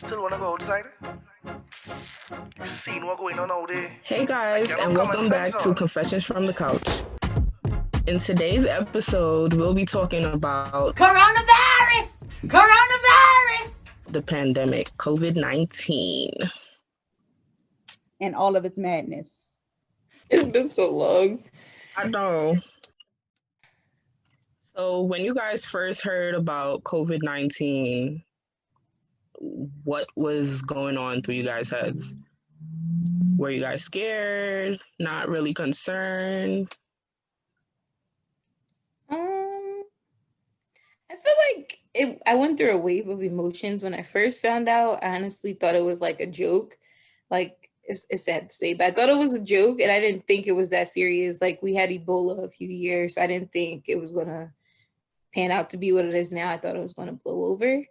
Still wanna go outside? You seen what going on out there? Hey guys, and welcome back to Confessions from the Couch. In today's episode, we'll be talking about coronavirus, the pandemic, COVID-19. And all of its madness. It's been so long. I know. So when you guys first heard about COVID-19, what was going on through you guys' heads? Were you guys scared? Not really concerned? I feel like I went through a wave of emotions when I first found out. I honestly thought it was like a joke. Like, it's sad to say, but I thought it was a joke, and I didn't think it was that serious. Like, we had Ebola a few years, so I didn't think it was gonna pan out to be what it is now. I thought it was gonna blow over.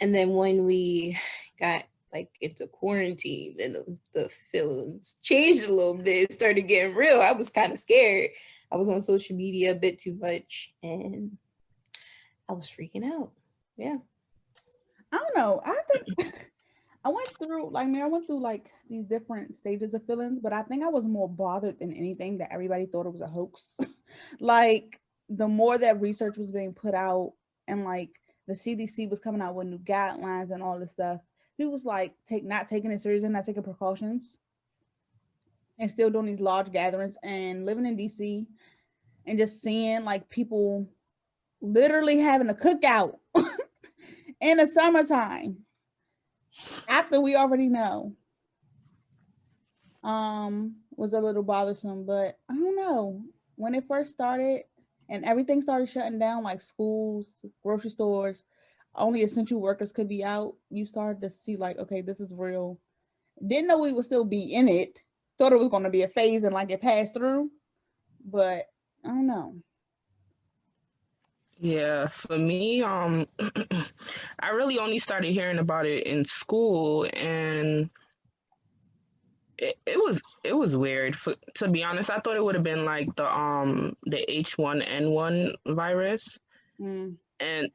And then when we got like into quarantine, then the feelings changed a little bit. It started getting real. I was kind of scared. I was on social media a bit too much, and I was freaking out. Yeah. I don't know. I think I went through like these different stages of feelings, but I think I was more bothered than anything that everybody thought it was a hoax. Like, the more that research was being put out and like the CDC was coming out with new guidelines and all this stuff, people was like not taking it serious and not taking precautions and still doing these large gatherings. And living in DC and just seeing like people literally having a cookout in the summertime after we already know was a little bothersome. But I don't know, when it first started and everything started shutting down, like schools, grocery stores, only essential workers could be out, you started to see like, okay, this is real. Didn't know we would still be in it. Thought it was going to be a phase and like it passed through, but I don't know. Yeah, for me, I really only started hearing about it in school, and it was weird. To be honest, I thought it would have been like the H1N1 virus. And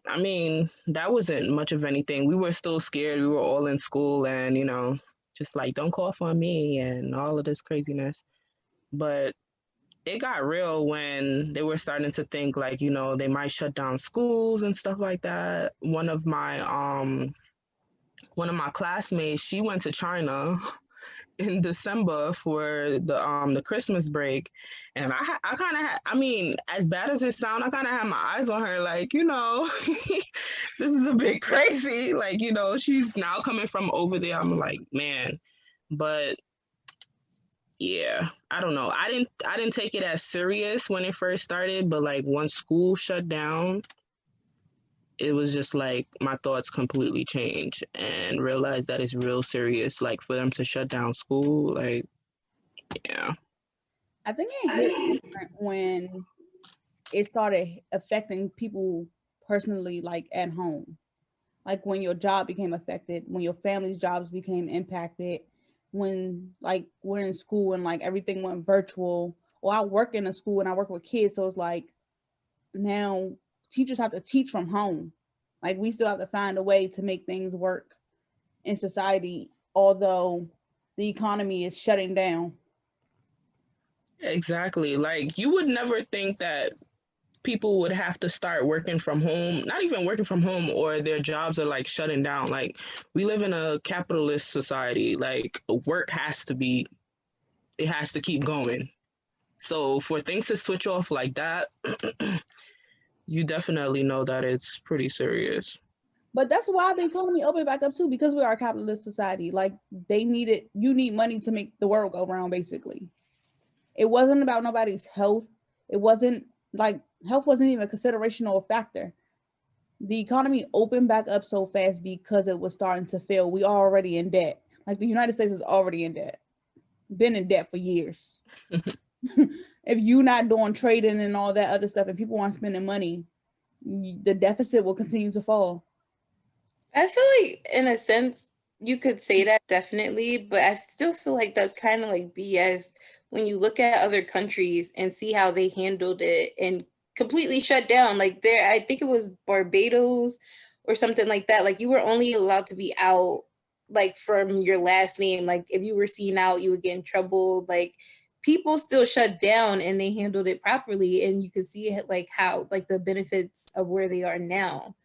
I mean, that wasn't much of anything. We were still scared. We were all in school and, just like, don't cough on me and all of this craziness. But it got real when they were starting to think like, they might shut down schools and stuff like that. One of my classmates, she went to China in December for the Christmas break, and I kind of I mean, as bad as it sounds, I kind of had my eyes on her, like, this is a bit crazy, like, she's now coming from over there. I'm like, man. But yeah, I don't know. I didn't take it as serious when it first started, but like once school shut down, it was just like my thoughts completely changed and realized that it's real serious. Like, for them to shut down school, like, yeah. I think it hit different when it started affecting people personally, like at home. Like when your job became affected, when your family's jobs became impacted, when like we're in school and like everything went virtual. Or I work in a school and I work with kids, so it's like now teachers have to teach from home. Like, we still have to find a way to make things work in society, although the economy is shutting down. Exactly. Like, you would never think that people would have to start working from home, not even working from home, or their jobs are like shutting down. Like, we live in a capitalist society. Like, work has to keep going. So for things to switch off like that, you definitely know that it's pretty serious. But that's why the economy opened back up too, because we are a capitalist society. Like, you need money to make the world go round, basically. It wasn't about nobody's health. It wasn't like health wasn't even a consideration or a factor. The economy opened back up so fast because it was starting to fail. We are already in debt. Like, the United States is already in debt. Been in debt for years. If you're not doing trading and all that other stuff and people aren't spending money, the deficit will continue to fall. I feel like, in a sense, you could say that definitely, but I still feel like that's kind of like BS when you look at other countries and see how they handled it and completely shut down. Like, I think it was Barbados or something like that. Like, you were only allowed to be out like from your last name. Like if you were seen out, you would get in trouble. Like people still shut down and they handled it properly. And you can see it like how like the benefits of where they are now.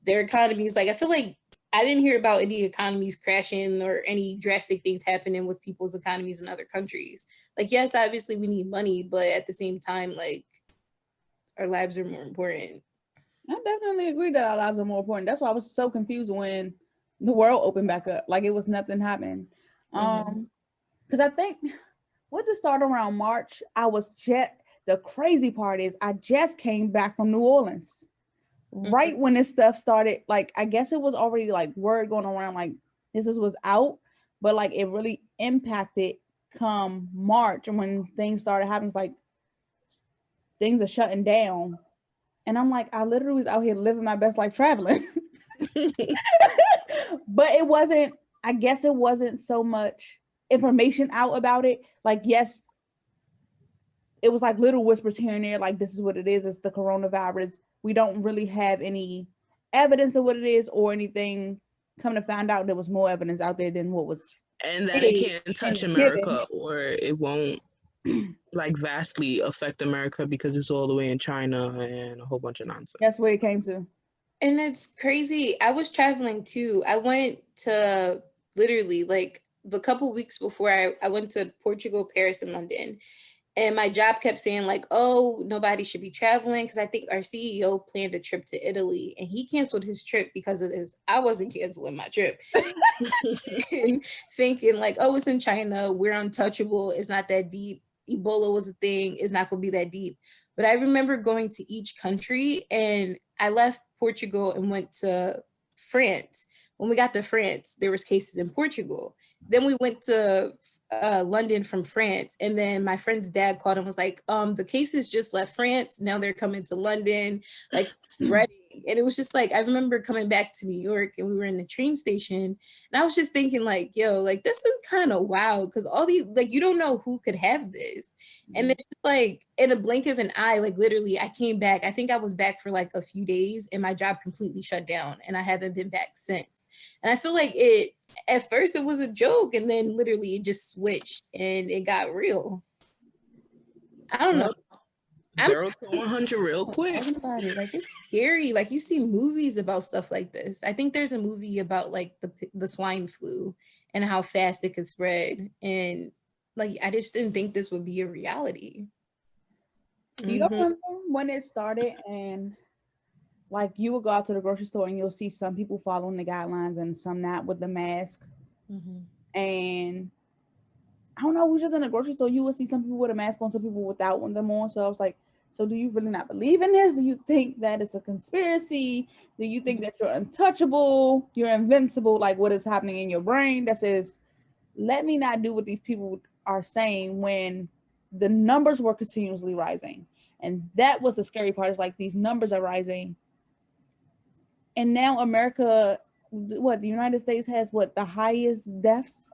Their economies, like I feel like I didn't hear about any economies crashing or any drastic things happening with people's economies in other countries. Like, yes, obviously we need money, but at the same time, like our lives are more important. I definitely agree that our lives are more important. That's why I was so confused when the world opened back up. Like it was nothing happening. Because I think what did start around March, the crazy part is I just came back from New Orleans. Right when this stuff started, like I guess it was already like word going around like this was out, but like it really impacted come March, and when things started happening, like things are shutting down. And I'm like, I literally was out here living my best life traveling. But I guess it wasn't so much information out about it. Like, yes, it was like little whispers here and there, like this is what it is, it's the coronavirus. We don't really have any evidence of what it is or anything. Come to find out there was more evidence out there than what was. And that it can't touch America or it won't like vastly affect America because it's all the way in China and a whole bunch of nonsense. That's where it came to. And it's crazy. I was traveling too. I went to literally like the couple weeks before I went to Portugal, Paris, and London. And my job kept saying like, oh, nobody should be traveling because I think our CEO planned a trip to Italy and he canceled his trip because of this. I wasn't canceling my trip. And thinking like, oh, it's in China. We're untouchable. It's not that deep. Ebola was a thing. It's not going to be that deep. But I remember going to each country and I left Portugal and went to France. When we got to France, there was cases in Portugal. Then we went to London from France. And then my friend's dad called and was like, the cases just left France. Now they're coming to London, like spreading. And it was just like, I remember coming back to New York and we were in the train station. And I was just thinking like, yo, like this is kind of wild because all these, like, you don't know who could have this. And it's just like in a blink of an eye, like literally I came back. I think I was back for like a few days and my job completely shut down and I haven't been back since. And I feel like at first it was a joke and then literally it just switched and it got real. I don't know. 0 to 100 real quick. About it. Like it's scary. Like you see movies about stuff like this. I think there's a movie about like the swine flu and how fast it could spread. And like I just didn't think this would be a reality. Do you remember when it started and like you would go out to the grocery store and you'll see some people following the guidelines and some not with the mask. And I don't know, we just in the grocery store, you would see some people with a mask on, some people without one them on. So I was like, so do you really not believe in this? Do you think that it's a conspiracy? Do you think that you're untouchable? You're invincible? Like what is happening in your brain that says, let me not do what these people are saying when the numbers were continuously rising. And that was the scary part, is like these numbers are rising. And now America, the United States has the highest deaths?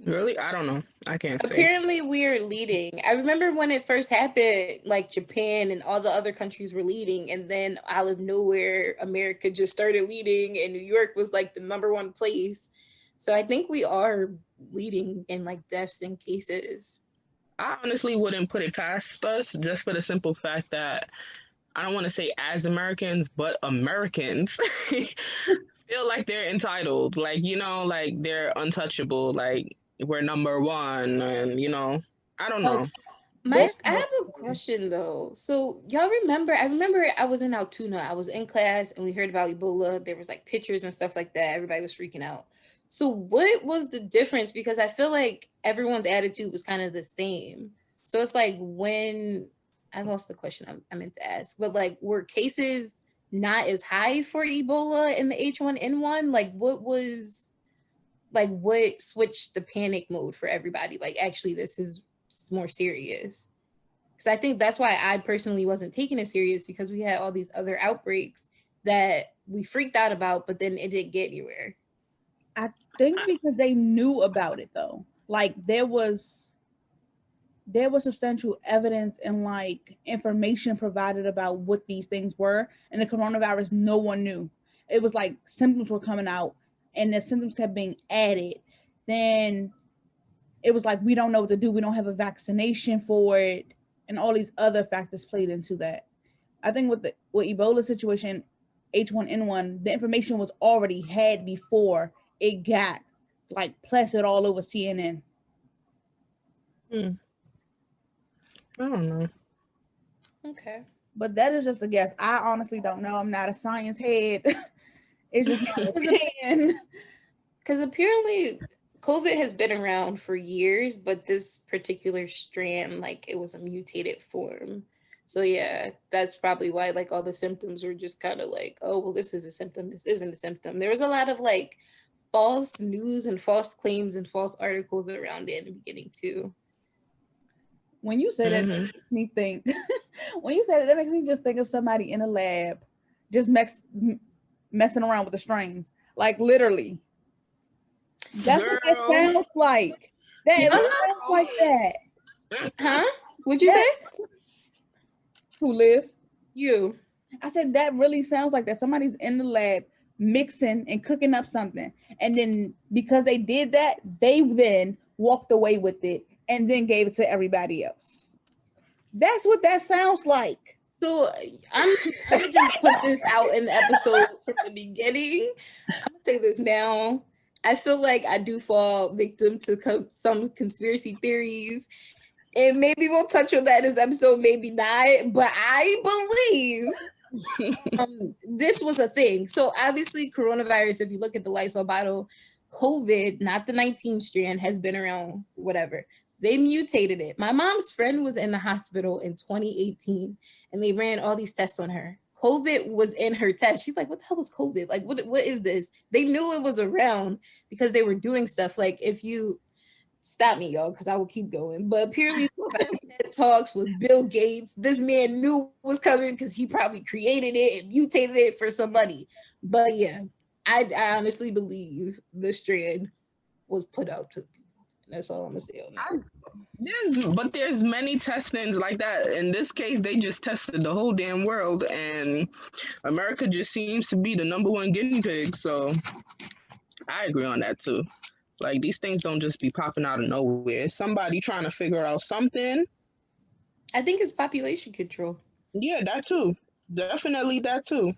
Really? I don't know. I can't say. Apparently we are leading. I remember when it first happened, like Japan and all the other countries were leading. And then out of nowhere, America just started leading and New York was like the #1 place. So I think we are leading in like deaths and cases. I honestly wouldn't put it past us just for the simple fact that I don't want to say as Americans, but Americans feel like they're entitled. Like, you know, like they're untouchable. Like we're #1 and, you know, I don't know. Mike, I have a question though. So y'all remember, I remember I was in Altoona. I was in class and we heard about Ebola. There was like pictures and stuff like that. Everybody was freaking out. So what was the difference? Because I feel like everyone's attitude was kind of the same. So it's like when I lost the question I meant to ask, but like were cases not as high for Ebola in the H1N1? Like what switched the panic mode for everybody? Like actually this is more serious. Because I think that's why I personally wasn't taking it serious, because we had all these other outbreaks that we freaked out about, but then it didn't get anywhere. I think because they knew about it though. Like there was substantial evidence and like information provided about what these things were, and the coronavirus no one knew. it was like symptoms were coming out and the symptoms kept being added, then it was like we don't know what to do. We don't have a vaccination for it, and all these other factors played into that. I think with the Ebola situation, H1N1, the information was already had before it got like plastered all over CNN. I don't know. Okay. But that is just a guess. I honestly don't know. I'm not a science head. It's just my opinion. Because apparently COVID has been around for years, but this particular strand, like it was a mutated form. So yeah, that's probably why like all the symptoms were just kind of like, oh, well, this is a symptom. This isn't a symptom. There was a lot of like false news and false claims and false articles around it in the beginning too. When you say that, that makes me think. When you say that makes me just think of somebody in a lab just messing around with the strains. Like literally. That's what that sounds like. That sounds like that. Huh? What'd you say? Who live? You. I said that really sounds like that. Somebody's in the lab mixing and cooking up something. And then because they did that, they then walked away with it and then gave it to everybody else. That's what that sounds like. So I'm gonna just put this out in the episode from the beginning. I'm gonna say this now. I feel like I do fall victim to some conspiracy theories, and maybe we'll touch on that in this episode, maybe not. But I believe this was a thing. So obviously, coronavirus. If you look at the Lysol bottle, COVID, not the 19 strand, has been around. Whatever. They mutated it. My mom's friend was in the hospital in 2018, and they ran all these tests on her. COVID was in her test. She's like, what the hell is COVID? Like, what is this? They knew it was around because they were doing stuff. Like, if you stop me, y'all, because I will keep going. But apparently, TED Talks with Bill Gates, this man knew it was coming because he probably created it and mutated it for somebody. But yeah, I honestly believe the strand was put out to people. That's all I'm gonna say on that. There's many testings like that. In this case, they just tested the whole damn world, and America just seems to be the number one guinea pig. So I agree on that too. Like these things don't just be popping out of nowhere. It's somebody trying to figure out something. I think it's population control. Yeah, that too. Definitely that too.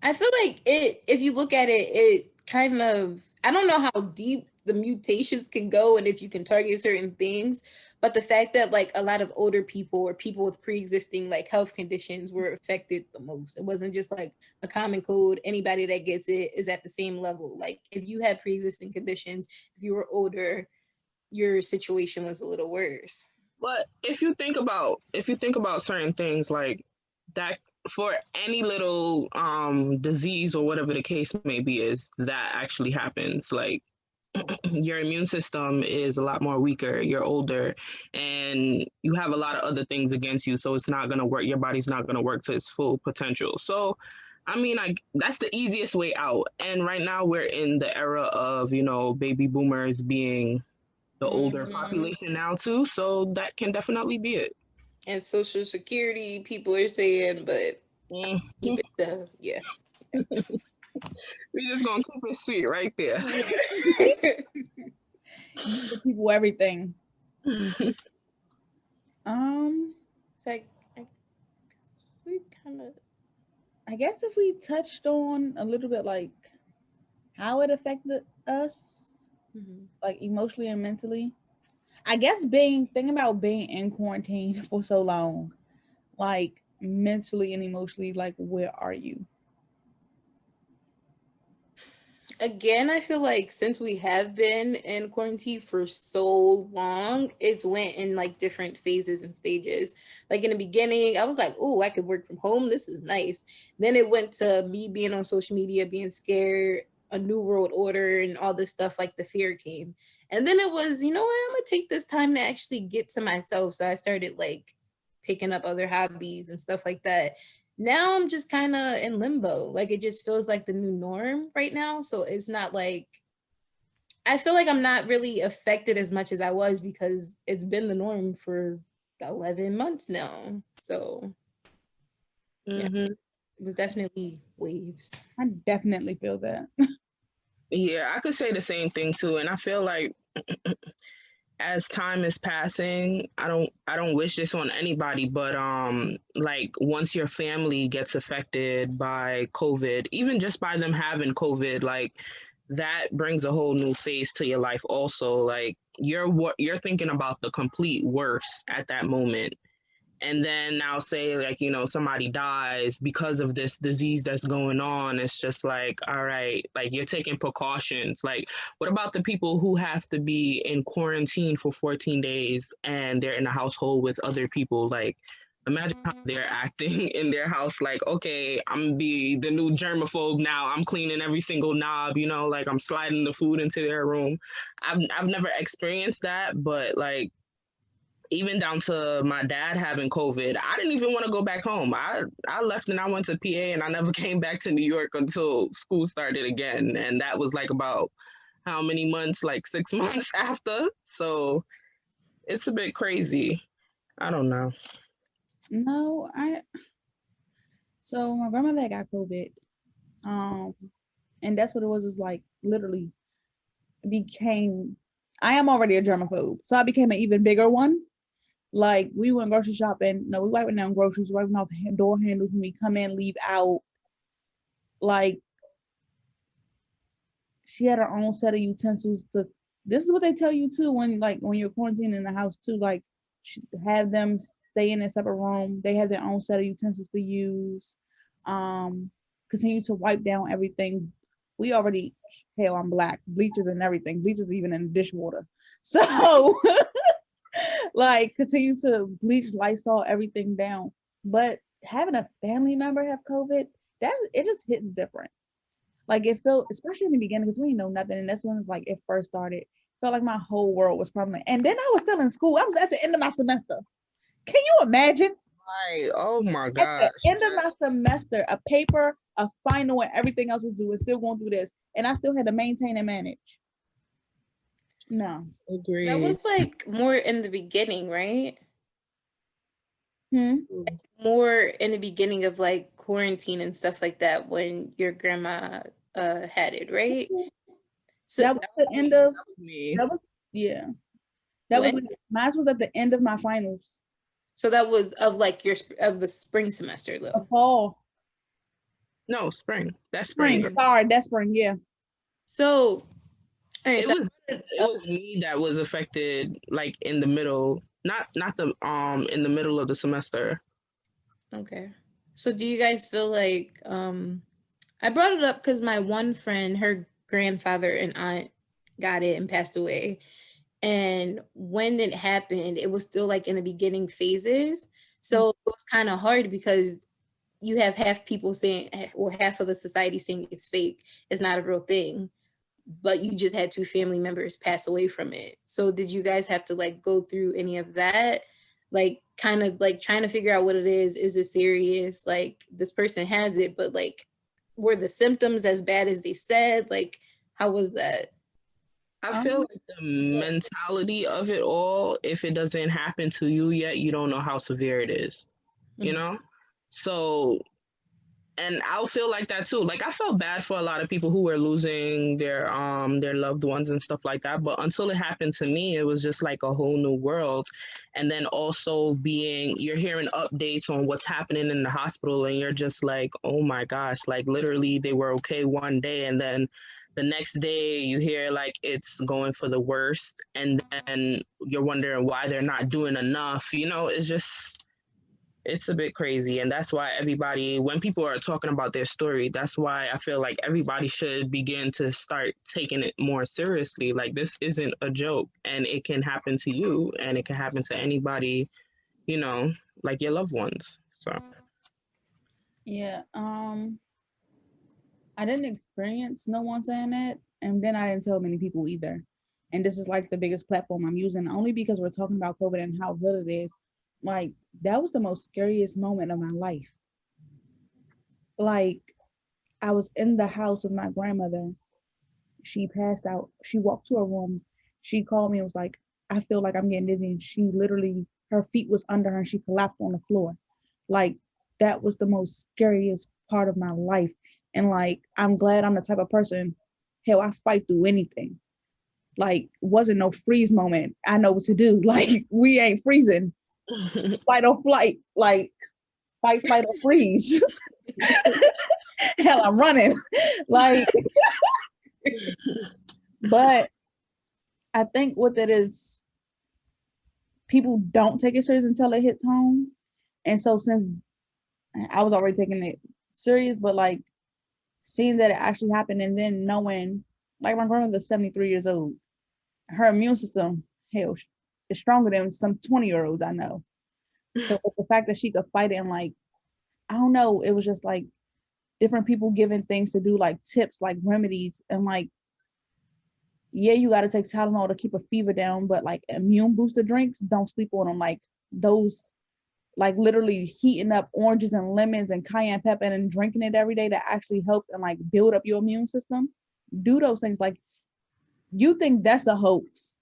I feel like if you look at it, it kind of, I don't know how deep the mutations can go and if you can target certain things, but the fact that like a lot of older people or people with pre-existing like health conditions were affected the most. It wasn't just like a common cold. Anybody that gets it is at the same level. Like if you had pre-existing conditions, if you were older, your situation was a little worse. But if you think about certain things like that, for any little disease or whatever the case may be, is that actually happens. Like your immune system is a lot more weaker, you're older, and you have a lot of other things against you, so it's not going to work. Your body's not going to work to its full potential. So I mean, that's the easiest way out. And right now we're in the era of, baby boomers being the older population now too, so that can definitely be it. And Social Security, people are saying, but keep it to, yeah. We're just gonna keep it sweet right there. Give the people everything. It's like we kind of. I guess if we touched on a little bit like how it affected us, like emotionally and mentally. I guess thinking about being in quarantine for so long, like mentally and emotionally, like where are you? Again, I feel like since we have been in quarantine for so long, it's went in like different phases and stages. Like in the beginning, I was like, oh, I could work from home. This is nice. Then it went to me being on social media, being scared, a new world order and all this stuff, like the fear came. And then it was, you know what, I'm gonna take this time to actually get to myself. So I started like picking up other hobbies and stuff like that. Now I'm just kind of in limbo. Like it just feels like the new norm right now. So it's not like, I feel like I'm not really affected as much as I was because it's been the norm for 11 months now. So yeah, it was definitely waves. I definitely feel that. Yeah, I could say the same thing too. And I feel like as time is passing, I don't wish this on anybody, but like once your family gets affected by COVID, even just by them having COVID, like that brings a whole new phase to your life also. Like you're thinking about the complete worst at that moment. And then now say like, somebody dies because of this disease that's going on. It's just like, all right, like you're taking precautions. Like, what about the people who have to be in quarantine for 14 days and they're in a household with other people? Like, imagine how they're acting in their house. Like, okay, I'm gonna be the new germaphobe now. I'm cleaning every single knob, like I'm sliding the food into their room. I've never experienced that, but like even down to my dad having COVID, I didn't even want to go back home. I left and I went to PA and I never came back to New York until school started again. And that was like about how many months? Like 6 months after. So it's a bit crazy. I don't know. No, so my grandmother got COVID. And that's what it was, is like literally became I am already a germaphobe. So I became an even bigger one. Like we went grocery shopping. No, we wiping down groceries, wiping off door handles when we come in, leave out. Like she had her own set of utensils to. This is what they tell you too when you're quarantined in the house too. Like have them stay in a separate room. They have their own set of utensils to use. Continue to wipe down everything. We already hell, I'm black, bleachers and everything. Bleachers even in dishwater. So like continue to bleach, Lysol, everything down. But having a family member have COVID, it just hits different. Like it felt, especially in the beginning, because we didn't know nothing, and that's when it's like it first started. Felt like my whole world was crumbling. And then I was still in school. I was at the end of my semester. Can you imagine? Right. Oh my At gosh. the end of my semester, a paper, a final, and everything else was due, and still going through this, and I still had to maintain and manage. No. Agreed. That was like more in the beginning, right? More in the beginning of like quarantine and stuff like that when your grandma had it, right? So that was the end of me. that was yeah. That was mine was at the end of my finals. So that was of like of the spring semester though. The fall. No, spring. That's spring. Sorry, that's spring, yeah. So it was me that was affected like in the middle, not the in the middle of the semester. Okay. So do you guys feel like I brought it up because my one friend, her grandfather and aunt got it and passed away. And when it happened, it was still like in the beginning phases. So it was kind of hard because you have half people saying, well, half of the society saying it's fake, it's not a real thing. But you just had 2 family members pass away from it. So did you guys have to like go through any of that? Like kind of like trying to figure out what it is it serious? Like this person has it, but like were the symptoms as bad as they said? Like how was that? I feel like the mentality of it all, if it doesn't happen to you yet, you don't know how severe it is, you know? So, and I'll feel like that too. Like I felt bad for a lot of people who were losing their loved ones and stuff like that. But until it happened to me, it was just like a whole new world. And then also you're hearing updates on what's happening in the hospital, and you're just like, oh my gosh, like literally they were okay one day, and then the next day you hear like it's going for the worst, and then you're wondering why they're not doing enough. It's a bit crazy. And that's why everybody, when people are talking about their story, that's why I feel like everybody should begin to start taking it more seriously. Like this isn't a joke, and it can happen to you, and it can happen to anybody, like your loved ones. So yeah, I didn't experience no one saying that, and then I didn't tell many people either. And this is like the biggest platform I'm using, only because we're talking about COVID and how real it is. Like that was the most scariest moment of my life. Like I was in the house with my grandmother. She passed out. She walked to her room. She called me and was like, I feel like I'm getting dizzy. And she literally, her feet was under her and she collapsed on the floor. Like that was the most scariest part of my life. And like, I'm glad I'm the type of person, hell, I fight through anything. Like, wasn't no freeze moment. I know what to do. Like, we ain't freezing. Fight or flight. Like, fight, flight, or freeze. Hell, I'm running. Like, but I think what that is, people don't take it serious until it hits home. And so since I was already taking it serious, but like seeing that it actually happened and then knowing, like my grandmother's 73 years old, her immune system, hell, is stronger than some 20-year-olds I know. So the fact that she could fight it and like, I don't know, it was just like different people giving things to do, like tips, like remedies, and like, yeah, you got to take Tylenol to keep a fever down, but like immune booster drinks, don't sleep on them. Like those, like literally heating up oranges and lemons and cayenne pepper and drinking it every day, that actually helps and like build up your immune system. Do those things. Like, you think that's a hoax,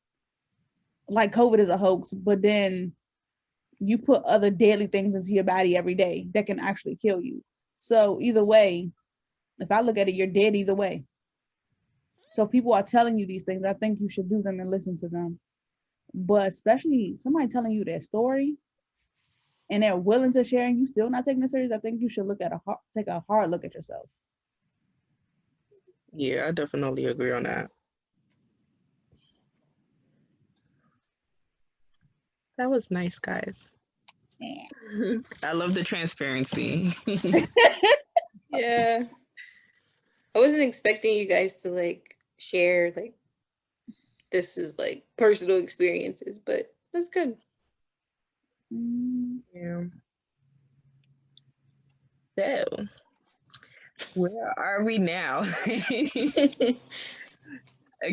like COVID is a hoax, but then you put other deadly things into your body every day that can actually kill you. So either way, if I look at it, you're dead either way. So if people are telling you these things, I think you should do them and listen to them. But especially somebody telling you their story and they're willing to share and you still not taking it serious, I think you should take a hard look at yourself. Yeah, I definitely agree on that. That was nice, guys. I love the transparency. Yeah. I wasn't expecting you guys to like share like this is like personal experiences, but that's good. Yeah. So, where are we now?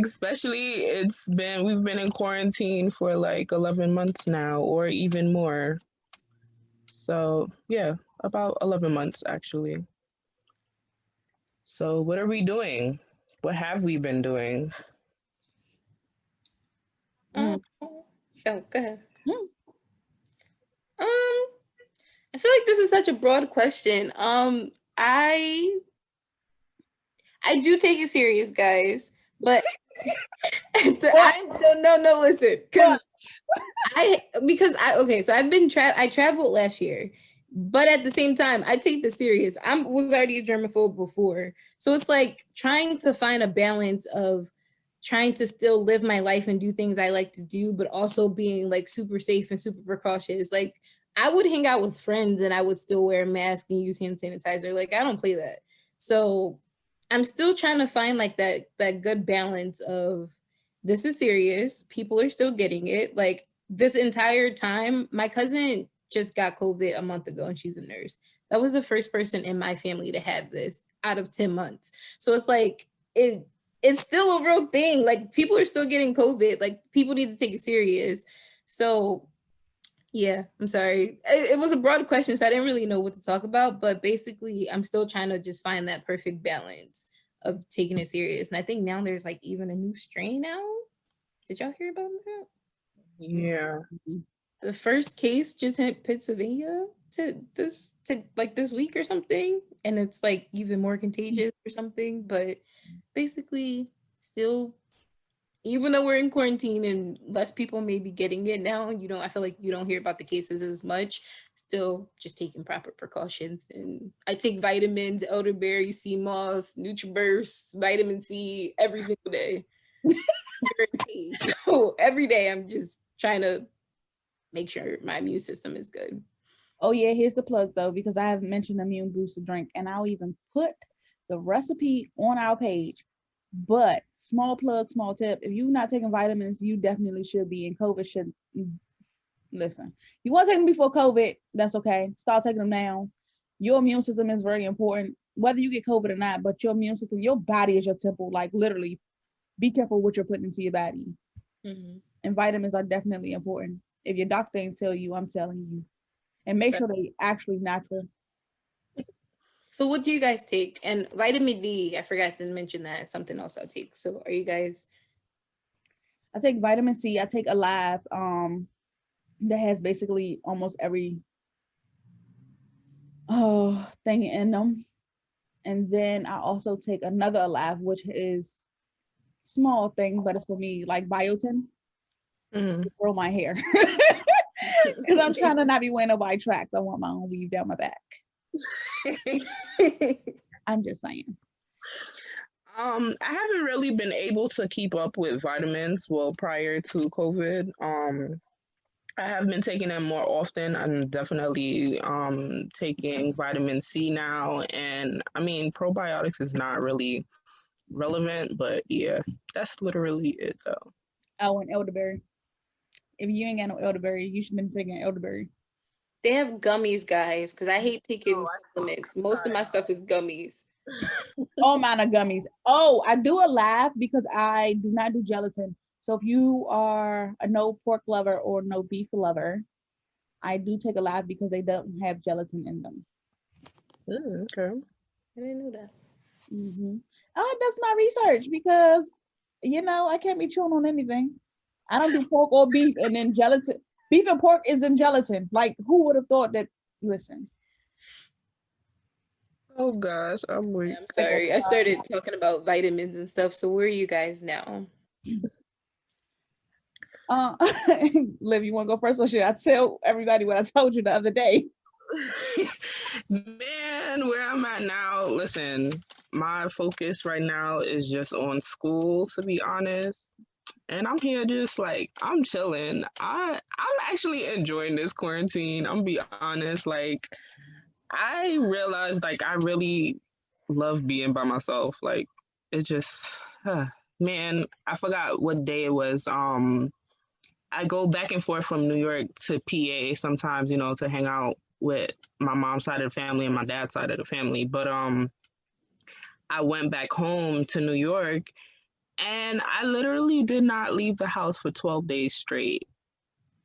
Especially we've been in quarantine for like 11 months now or even more. So, yeah, about 11 months actually. So, what are we doing? What have we been doing? Oh, go ahead. I feel like this is such a broad question. I do take it serious, guys, but no, listen, so I traveled last year, but at the same time, I take this serious. I was already a germaphobe before, so it's like trying to find a balance of trying to still live my life and do things I like to do, but also being like super safe and super precautious. Like I would hang out with friends and I would still wear a mask and use hand sanitizer. Like I don't play that. So I'm still trying to find like that good balance of this is serious. People are still getting it. Like this entire time, my cousin just got COVID a month ago and she's a nurse. That was the first person in my family to have this out of 10 months. So it's like it's still a real thing. Like people are still getting COVID. Like people need to take it serious. So yeah, I'm sorry. It was a broad question, so I didn't really know what to talk about. But basically, I'm still trying to just find that perfect balance of taking it serious. And I think now there's like even a new strain out. Did y'all hear about that? Yeah. The first case just hit Pennsylvania to this week or something, and it's like even more contagious or something. But basically, still, even though we're in quarantine and less people may be getting it now, I feel like you don't hear about the cases as much. Still just taking proper precautions. And I take vitamins, elderberry, sea moss, NutriBurst, vitamin C every single day. Guaranteed. So every day I'm just trying to make sure my immune system is good. Oh yeah, here's the plug though, because I have mentioned immune booster drink and I'll even put the recipe on our page. But small plug, small tip, if you're not taking vitamins, you definitely should be, and COVID should listen. You want to take them before COVID, that's okay. Start taking them now. Your immune system is very important, whether you get COVID or not, but your immune system, your body is your temple. Like literally, be careful what you're putting into your body. Mm-hmm. And vitamins are definitely important. If your doctor ain't tell you, I'm telling you. And make sure they actually natural. So what do you guys take? And vitamin D, I forgot to mention that. Something else I'll take. So are you guys? I take vitamin C. I take Alive. That has basically almost every thing in them. And then I also take another Alive, which is small thing, but it's for me like biotin Mhm. to grow my hair. Because I'm trying to not be wearing no white tracks. I want my own weave down my back. I'm just saying. I haven't really been able to keep up with vitamins. Well, prior to COVID, I have been taking them more often. I'm definitely taking vitamin C now, and I mean probiotics is not really relevant, but yeah, that's literally it though. Oh, and elderberry. If you ain't got no elderberry, you should been taking elderberry. They have gummies, guys, because I hate taking Oh, supplements. Most of my stuff is gummies. All amount of gummies. Oh, I do a laugh because I do not do gelatin. So if you are a no pork lover or no beef lover, I do take a laugh because they don't have gelatin in them. Okay. I didn't know that. Oh, that's my research because I can't be chewing on anything. I don't do pork or beef and then gelatin. Beef and pork is in gelatin. Like who would have thought that? Listen, Oh gosh, I'm Yeah, weak. I'm sorry. I started talking about vitamins and stuff. So where are you guys now? uh, Liv, you want to go first, or should I tell everybody what I told you the other day? Man, where I'm at now, listen, my focus right now is just on school, to be honest. And I'm here just like I'm chilling. I'm actually enjoying this quarantine. I'm be honest. Like I realized like I really love being by myself. Like it just man, I forgot what day it was. I go back and forth from New York to PA sometimes, to hang out with my mom's side of the family and my dad's side of the family. But I went back home to New York and I literally did not leave the house for 12 days straight.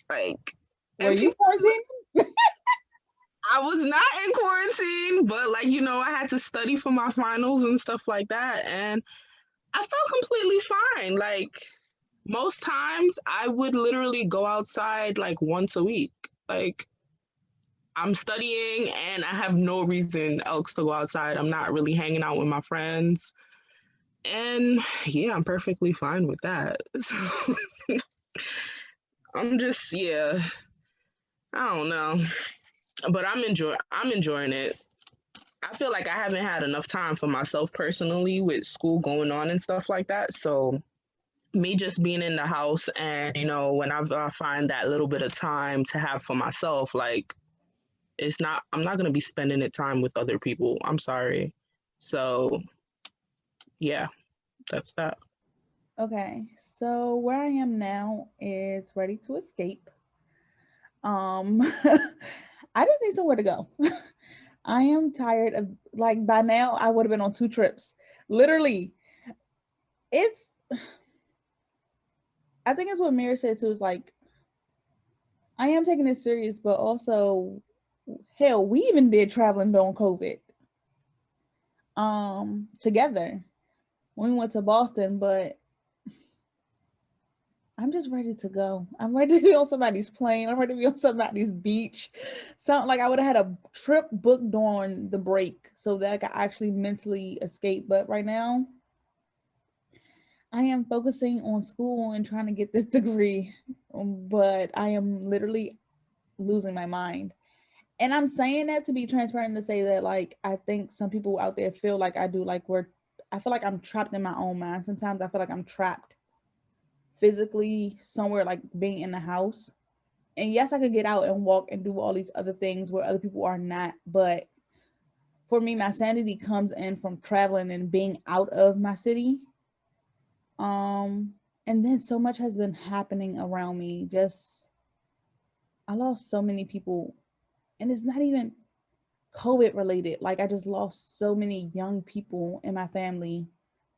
Like, Were and you people, quarantined? I was not in quarantine, but like, I had to study for my finals and stuff like that. And I felt completely fine. Like, most times I would literally go outside like once a week. Like, I'm studying and I have no reason else to go outside. I'm not really hanging out with my friends. And yeah, I'm perfectly fine with that. So I'm just I don't know. But I'm enjoying it. I feel like I haven't had enough time for myself personally with school going on and stuff like that. So me just being in the house and when I find that little bit of time to have for myself, like I'm not gonna be spending it time with other people. I'm sorry. So yeah, that's that. Okay, so where I am now is ready to escape. I just need somewhere to go. I am tired of like by now I would have been on 2 trips. Literally, it's I think it's what Mira said too, is like I am taking it serious, but also hell, we even did traveling during COVID. Together. When we went to Boston, but I'm just ready to go. I'm ready to be on somebody's plane. I'm ready to be on somebody's beach. Sound like I would have had a trip booked during the break so that I could actually mentally escape. But right now, I am focusing on school and trying to get this degree. But I am literally losing my mind. And I'm saying that to be transparent to say that like I think some people out there feel like I do, like I feel like I'm trapped in my own mind. Sometimes I feel like I'm trapped physically somewhere, like being in the house. And yes, I could get out and walk and do all these other things where other people are not, but for me my sanity comes in from traveling and being out of my city. And then so much has been happening around me. Just I lost so many people, and it's not even COVID related. Like I just lost so many young people in my family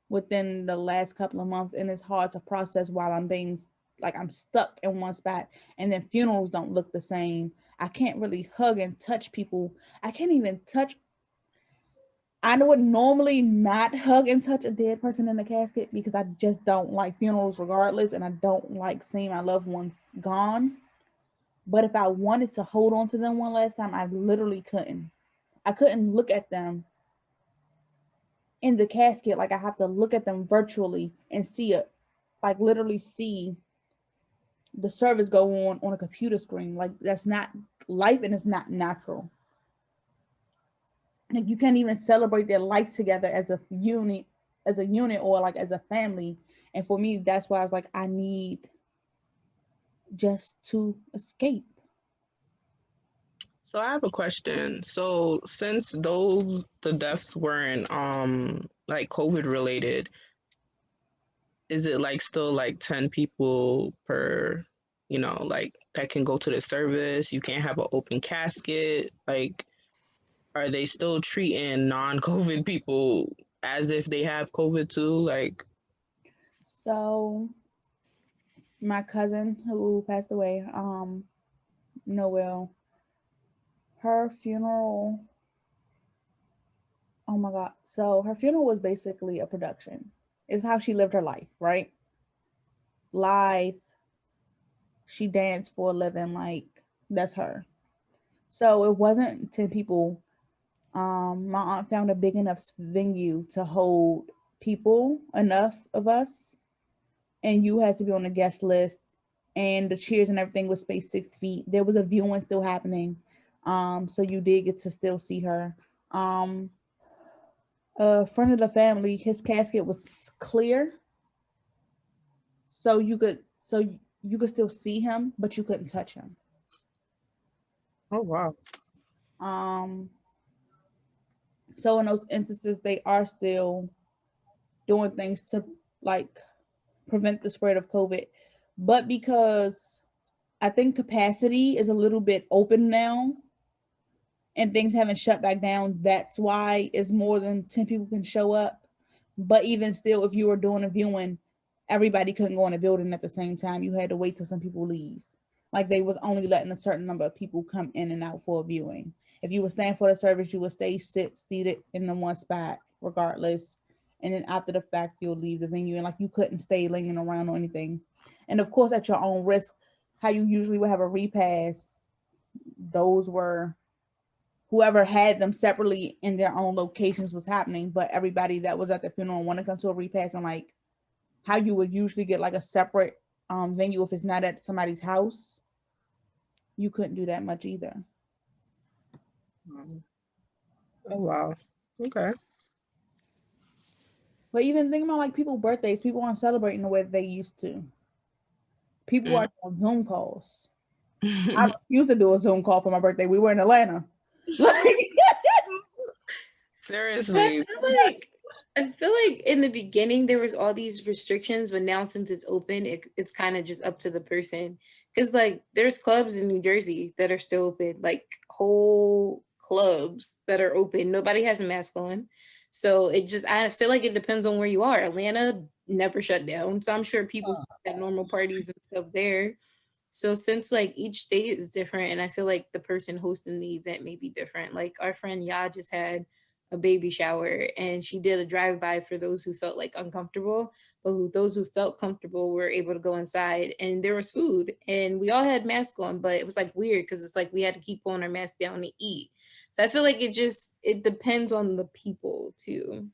within the last couple of months, and it's hard to process while I'm being like I'm stuck in one spot, and then funerals don't look the same. I can't really hug and touch people. I can't even touch. I would normally not hug and touch a dead person in the casket because I just don't like funerals regardless, and I don't like seeing my loved ones gone. But if I wanted to hold on to them one last time, I literally couldn't. I couldn't look at them in the casket. Like I have to look at them virtually and see it, like literally see the service go on a computer screen. Like that's not life and it's not natural. Like you can't even celebrate their life together as a unit or like as a family. And for me, that's why I was like, I need just to escape. So I have a question. So since the deaths weren't like COVID related, is it like still like 10 people per, like that can go to the service? You can't have an open casket. Like, are they still treating non-COVID people as if they have COVID too? Like, So my cousin who passed away, Noel, her funeral, oh my God. So her funeral was basically a production. It's how she lived her life, right? Live. She danced for a living, like that's her. So it wasn't 10 people. My aunt found a big enough venue to hold people, enough of us, and you had to be on the guest list, and the chairs and everything was spaced 6 feet. There was a viewing still happening. So you did get to still see her. A friend of the family, his casket was clear, so you could still see him, but you couldn't touch him. oh wow. Um, so in those instances, they are still doing things to like prevent the spread of COVID, but because I think capacity is a little bit open now and things haven't shut back down, that's why it's more than 10 people can show up. But even still, if you were doing a viewing, everybody couldn't go in a building at the same time. You had to wait till some people leave. Like they was only letting a certain number of people come in and out for a viewing. If you were staying for the service, you would stay seated in the one spot regardless. And then after the fact, you'll leave the venue. And like you couldn't stay lingering around or anything. And of course, at your own risk, how you usually would have a repast, those were whoever had them separately in their own locations was happening, but everybody that was at the funeral wanted to come to a repast, and like how you would usually get like a separate venue if it's not at somebody's house, you couldn't do that much either. Oh wow. Okay. But even think about like people's birthdays, people aren't celebrating the way that they used to. People are doing Zoom calls. I used to do a Zoom call for my birthday. We were in Atlanta. Like, Seriously. I feel like in the beginning there was all these restrictions, but now since it's open, it's kind of just up to the person. Because like there's clubs in New Jersey that are still open, like whole clubs that are open. Nobody has a mask on. So I feel like it depends on where you are. Atlanta never shut down. So I'm sure people still have normal parties and stuff there. So since like each state is different, and I feel like the person hosting the event may be different. Like our friend Ya just had a baby shower, and she did a drive-by for those who felt like uncomfortable, but those who felt comfortable were able to go inside, and there was food, and we all had masks on, but it was like weird because it's like we had to keep pulling our masks down to eat. So I feel like it depends on the people too.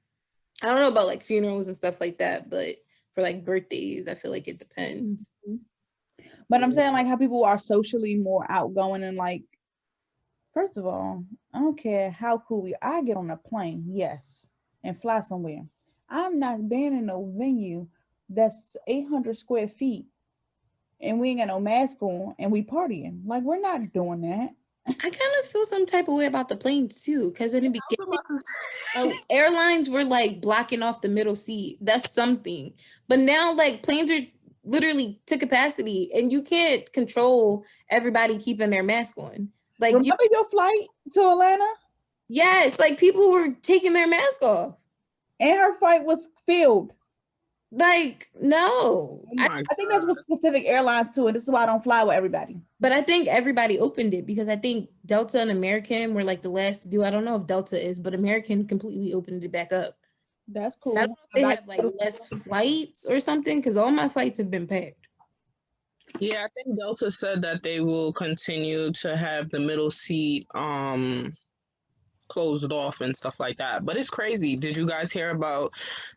I don't know about like funerals and stuff like that, but for like birthdays, I feel like it depends. but I'm saying like how people are socially more outgoing and like, first of all, I don't care how cool we are. I get on a plane, yes, and fly somewhere. I'm not being in no venue that's 800 square feet and we ain't got no mask on and we partying. Like we're not doing that. I kind of feel some type of way about the plane too, because in the beginning, airlines were like blocking off the middle seat. That's something. But now, like planes are literally to capacity, and you can't control everybody keeping their mask on. Like, remember your flight to Atlanta? Yes, like people were taking their mask off, and her flight was filled. Like, no. Oh I think that's with specific airlines too, and this is why I don't fly with everybody. But I think everybody opened it because I think Delta and American were like the last to do. I don't know if Delta is, but American completely opened it back up. That's cool. I don't know if they have like less flights or something, because all my flights have been packed. Yeah, I think Delta said that they will continue to have the middle seat closed off and stuff like that. But it's crazy. Did you guys hear about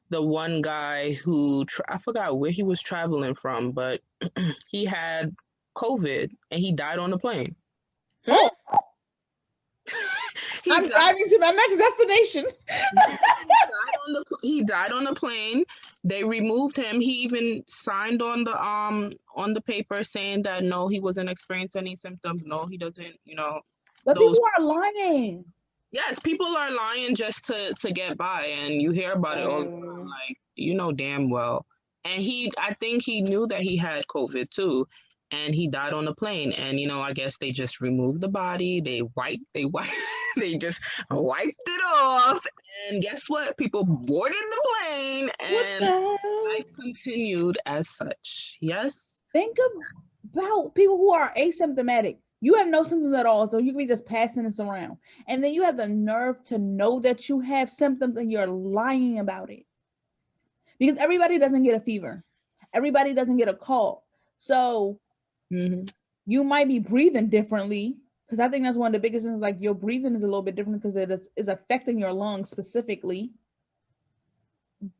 the one guy who I forgot where he was traveling from, but he had COVID and he died on the plane. Oh, He I'm died, driving to my next destination. he died on the plane. They removed him. He even signed on the paper saying that no, he wasn't experiencing any symptoms. No, he doesn't. But Those people are lying. Yes, people are lying just to get by, and you hear about it all the time. Like, damn well. And I think he knew that he had COVID too, and he died on the plane. And I guess they just removed the body. They they just wiped it off. And guess what? People boarded the plane, and life continued as such. Yes. Think about people who are asymptomatic. You have no symptoms at all, so you can be just passing this around. And then you have the nerve to know that you have symptoms and you're lying about it. Because everybody doesn't get a fever. Everybody doesn't get a cold. So you might be breathing differently, because I think that's one of the biggest things, like your breathing is a little bit different because it is affecting your lungs specifically.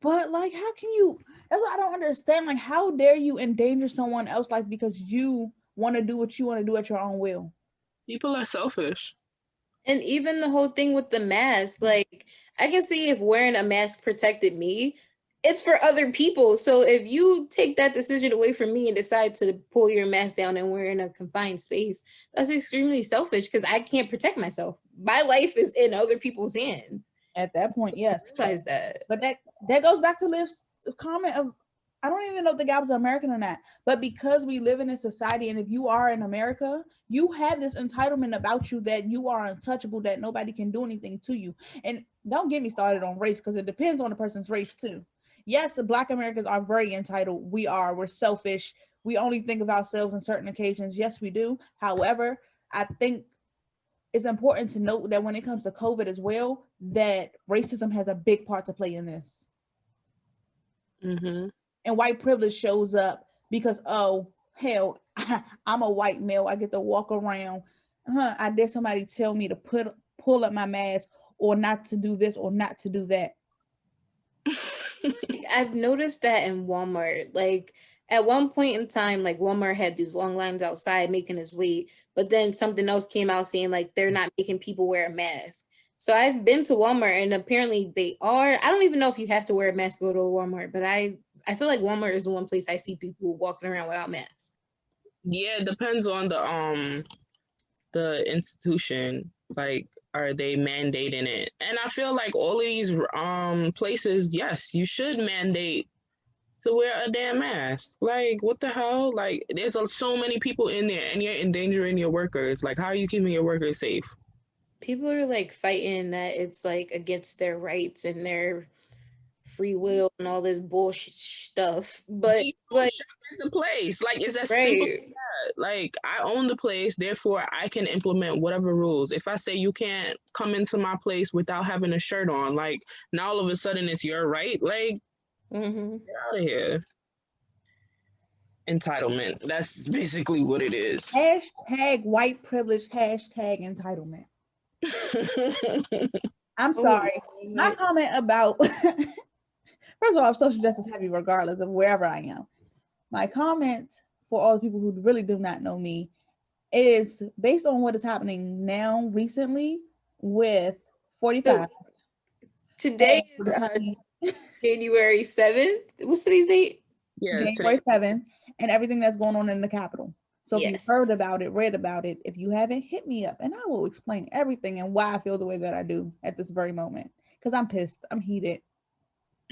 But like, how can you, that's what I don't understand. Like, how dare you endanger someone else's life because you want to do what you want to do at your own will? People are selfish. And even the whole thing with the mask, like, I can see if wearing a mask protected me, it's for other people. So if you take that decision away from me and decide to pull your mask down and we're in a confined space, that's extremely selfish because I can't protect myself. My life is in other people's hands. At that point, yes. I realize that. But that goes back to Liv's comment of, I don't even know if the guy was American or not, but because we live in a society, and if you are in America, you have this entitlement about you that you are untouchable, that nobody can do anything to you. And don't get me started on race, because it depends on the person's race too. Yes, the Black Americans are very entitled. We're selfish. We only think of ourselves on certain occasions. Yes, we do. However, I think it's important to note that when it comes to COVID as well, that racism has a big part to play in this. And white privilege shows up because, oh, hell, I'm a white male. I get to walk around. I dare somebody tell me to pull up my mask or not to do this or not to do that. I've noticed that in Walmart. Like, at one point in time, like, Walmart had these long lines outside making us wait, but then something else came out saying like they're not making people wear a mask. So I've been to Walmart and apparently they are. I don't even know if you have to wear a mask to go to a Walmart, but I feel like Walmart is the one place I see people walking around without masks. Yeah, it depends on the institution. Like, are they mandating it? And I feel like all of these places, yes, you should mandate to wear a damn mask. Like, what the hell? Like, there's so many people in there and you're endangering your workers. Like, how are you keeping your workers safe? People are like fighting that it's like against their rights and their free will and all this bullshit stuff. But like, shop at the place. Like, it's as right. simple as that. Like, I own the place, therefore I can implement whatever rules. If I say you can't come into my place without having a shirt on, like, now all of a sudden it's your right. Like, get out of here. Entitlement. That's basically what it is. Hashtag white privilege, hashtag entitlement. I'm sorry. My comment about, first of all, I'm social justice heavy regardless of wherever I am. My comment for all the people who really do not know me is based on what is happening now recently with 45. So, today is January 7th. What's today's date? Yeah, January 7th, and everything that's going on in the Capitol. So if you've heard about it, read about it, if you haven't, hit me up and I will explain everything and why I feel the way that I do at this very moment. Because I'm pissed. I'm heated.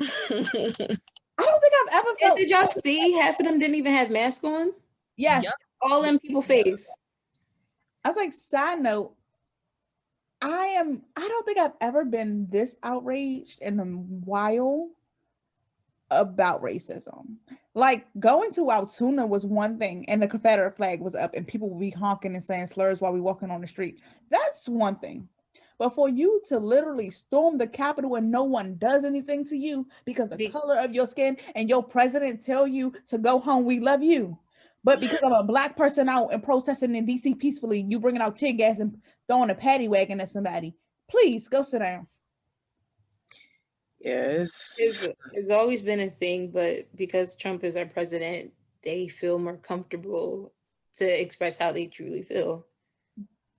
I don't think I've ever felt. And did y'all see half of them didn't even have masks on? Yes. Yep. All in people's face. I was like, side note, I don't think I've ever been this outraged in a while about racism. Like, going to Altoona was one thing and the Confederate flag was up and people would be honking and saying slurs while we walking on the street. That's one thing. But for you to literally storm the Capitol and no one does anything to you because the color of your skin and your president tell you to go home, we love you. But because of a Black person out and protesting in DC peacefully, you bringing out tear gas and throwing a paddy wagon at somebody. Please go sit down. Yes. It's always been a thing, but because Trump is our president, they feel more comfortable to express how they truly feel.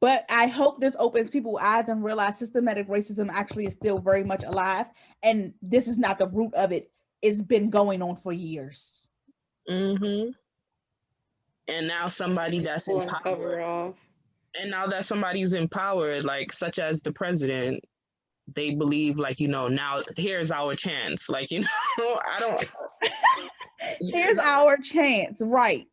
But I hope this opens people's eyes and realize systematic racism actually is still very much alive. And this is not the root of it. It's been going on for years. Mm-hmm. And now somebody that's in power. Cover off. And now that somebody's in power, like such as the president, they believe like, now here's our chance. Like, I don't. Here's our chance, right?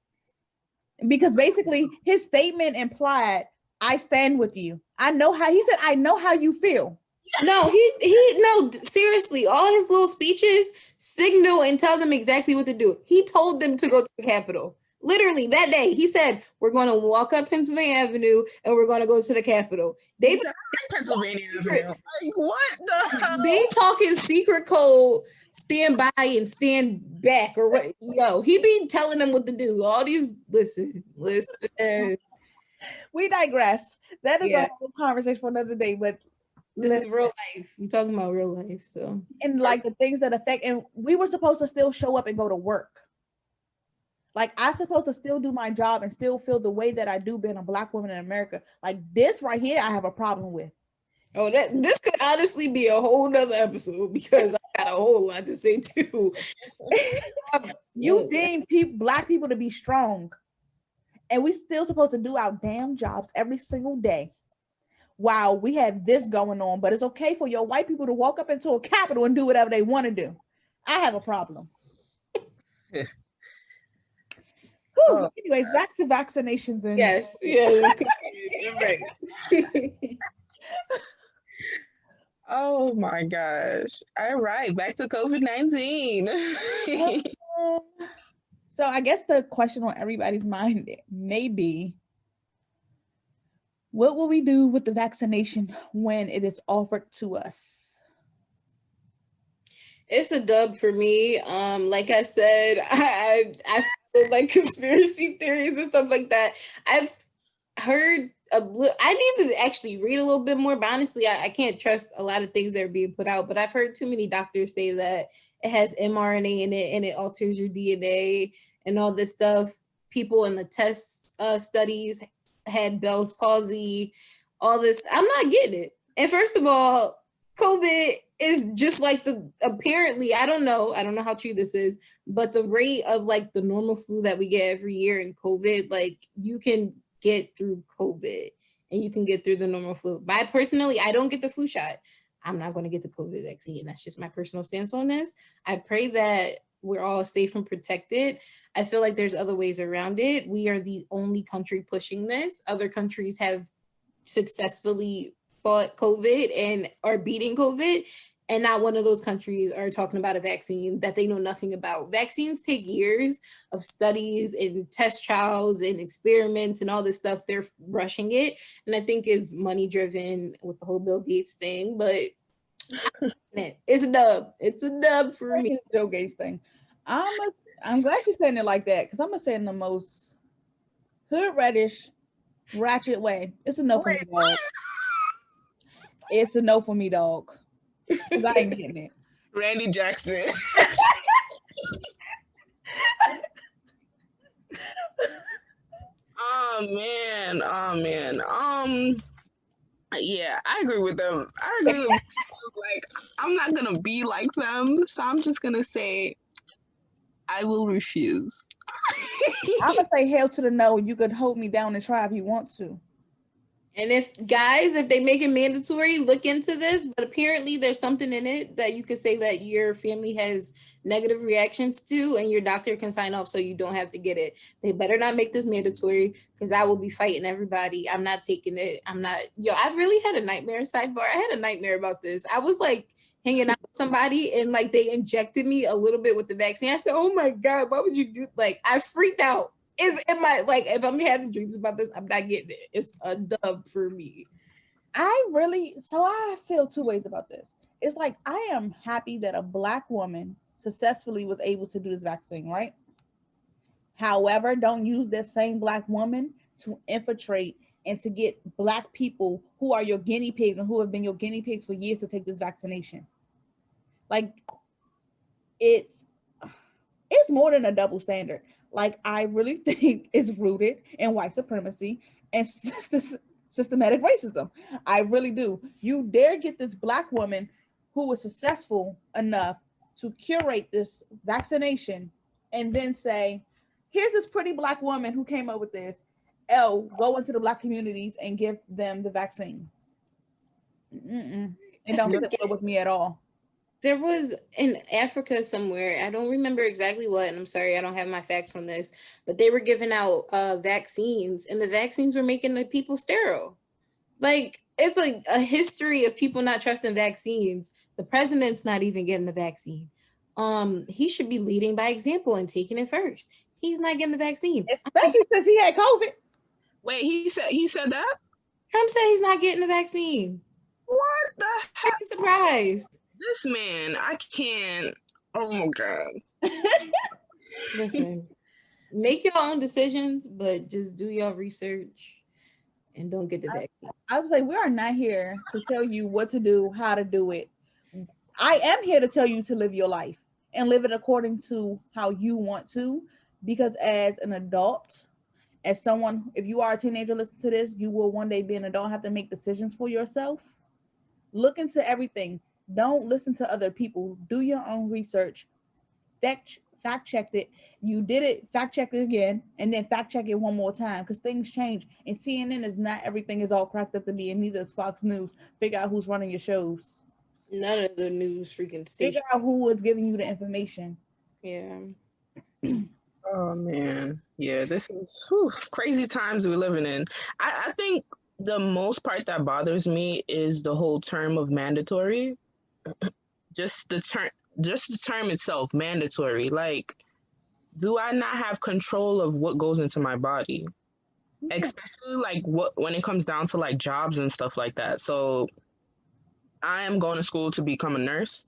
Because basically his statement implied, I stand with you. I know how you feel. No, no, seriously, all his little speeches signal and tell them exactly what to do. He told them to go to the Capitol. Literally that day, he said, we're going to walk up Pennsylvania Avenue and we're going to go to the Capitol. They said, Pennsylvania Avenue. Like, what the hell? They talking secret code, stand by and stand back, or what? Yo, he be telling them what to do. All these, listen. We digress. That is a whole conversation for another day, but this is real life. You're talking about real life. So, and like the things that affect, and we were supposed to still show up and go to work. Like I'm supposed to still do my job and still feel the way that I do being a Black woman in America. Like this right here, I have a problem with. Oh, this could honestly be a whole nother episode because I got a whole lot to say too. You deem Black people to be strong, and we still supposed to do our damn jobs every single day. While we have this going on, but it's okay for your white people to walk up into a Capitol and do whatever they want to do. I have a problem. Anyways, back to vaccinations and yes. Right. Oh my gosh. All right, back to COVID-19. So I guess the question on everybody's mind may be, what will we do with the vaccination when it is offered to us? It's a dub for me. Like I said, I feel like conspiracy theories and stuff like that. I've heard I need to actually read a little bit more, but honestly, I can't trust a lot of things that are being put out. But I've heard too many doctors say that it has mRNA in it and it alters your DNA and all this stuff. People in the test studies had Bell's palsy, all this. I'm not getting it. And first of all, COVID is just like apparently, I don't know how true this is, but the rate of like the normal flu that we get every year in COVID, like you can get through COVID and you can get through the normal flu. But I don't get the flu shot. I'm not going to get the COVID vaccine. That's just my personal stance on this. I pray that we're all safe and protected. I feel like there's other ways around it. We are the only country pushing this. Other countries have successfully fought COVID and are beating COVID. And not one of those countries are talking about a vaccine that they know nothing about. Vaccines take years of studies and test trials and experiments and all this stuff. They're rushing it. And I think it's money driven with the whole Bill Gates thing. But it's a dub. It's a dub for me. Bill Gates thing. I'm glad she's saying it like that, because I'm going to say it in the most hood reddish, ratchet way. It's a no for me, dog. It's a no for me, dog. Because I ain't getting it. Randy Jackson. Oh man. Yeah, I agree with them. Like, I'm not gonna be like them, so I'm just gonna say I will refuse. I'm gonna say hell to the no. You could hold me down and try if you want to. And if they make it mandatory, look into this. But apparently there's something in it that you could say that your family has negative reactions to and your doctor can sign off so you don't have to get it. They better not make this mandatory, because I will be fighting everybody. I'm not taking it. I really had a nightmare. Sidebar. I had a nightmare about this. I was like hanging out with somebody and like they injected me a little bit with the vaccine. I said, oh my God, why would you do? Like, I freaked out. If I'm having dreams about this, I'm not getting it. It's a dub for me. I feel two ways about this. It's like, I am happy that a Black woman successfully was able to do this vaccine, right? However, don't use that same Black woman to infiltrate and to get Black people who are your guinea pigs and who have been your guinea pigs for years to take this vaccination. Like, it's more than a double standard. Like, I really think it's rooted in white supremacy and systematic racism. I really do. You dare get this Black woman who was successful enough to curate this vaccination and then say, here's this pretty Black woman who came up with this. Go into the Black communities and give them the vaccine. It don't sit well with me at all. There was in Africa somewhere, I don't remember exactly what, and I'm sorry, I don't have my facts on this, but they were giving out vaccines, and the vaccines were making the people sterile. Like, it's like a history of people not trusting vaccines. The president's not even getting the vaccine. He should be leading by example and taking it first. He's not getting the vaccine. Especially since he had COVID. Wait, he said that? Trump said he's not getting the vaccine. What the heck? I'm surprised. This man, I can't. Oh my God. Listen, make your own decisions, but just do your research and don't get the vaccine. I was like, we are not here to tell you what to do, how to do it. I am here to tell you to live your life and live it according to how you want to, because as an adult, as someone, if you are a teenager, listen to this, you will one day be an adult, have to make decisions for yourself. Look into everything. Don't listen to other people. Do your own research. Fact checked it. You did it, fact check it again, and then fact check it one more time, because things change. And CNN is not everything is all cracked up to be, and neither is Fox News. Figure out who's running your shows. None of the news freaking stations. Figure out who is giving you the information. Yeah. Oh man. Yeah, this is crazy times we're living in. I think the most part that bothers me is the whole term of mandatory. Just the term itself, mandatory. Like, do I not have control of what goes into my body? Yeah. Especially like when it comes down to like jobs and stuff like that. So I am going to school to become a nurse,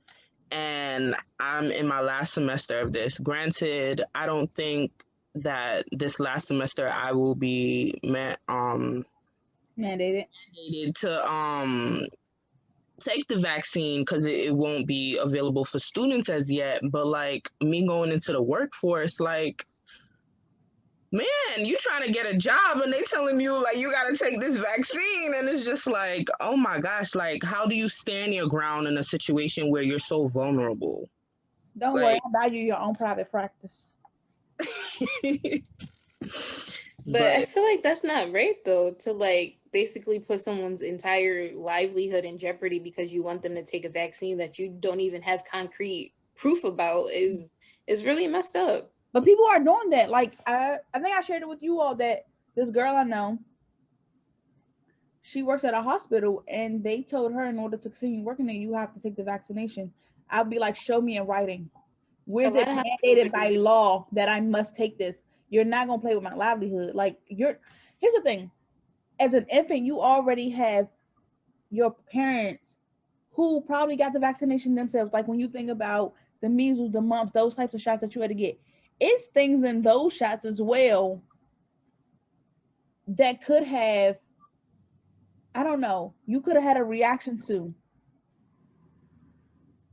and I'm in my last semester of this. Granted, I don't think that this last semester I will be mandated to take the vaccine, because it won't be available for students as yet. But like me going into the workforce, like, man, you trying to get a job and they telling you like you got to take this vaccine, and it's just like, oh my gosh, like, how do you stand your ground in a situation where you're so vulnerable? Don't worry, I'll buy you your own private practice. But I feel like that's not right, though, to like basically put someone's entire livelihood in jeopardy because you want them to take a vaccine that you don't even have concrete proof about is really messed up. But people are doing that. Like, I think I shared it with you all that this girl I know, she works at a hospital, and they told her in order to continue working there, you have to take the vaccination. I'll be like, show me in writing. Where's it mandated by law that I must take this? You're not going to play with my livelihood. Like, here's the thing. As an infant, you already have your parents who probably got the vaccination themselves. Like, when you think about the measles, the mumps, those types of shots that you had to get, it's things in those shots as well that could have, I don't know, you could have had a reaction to.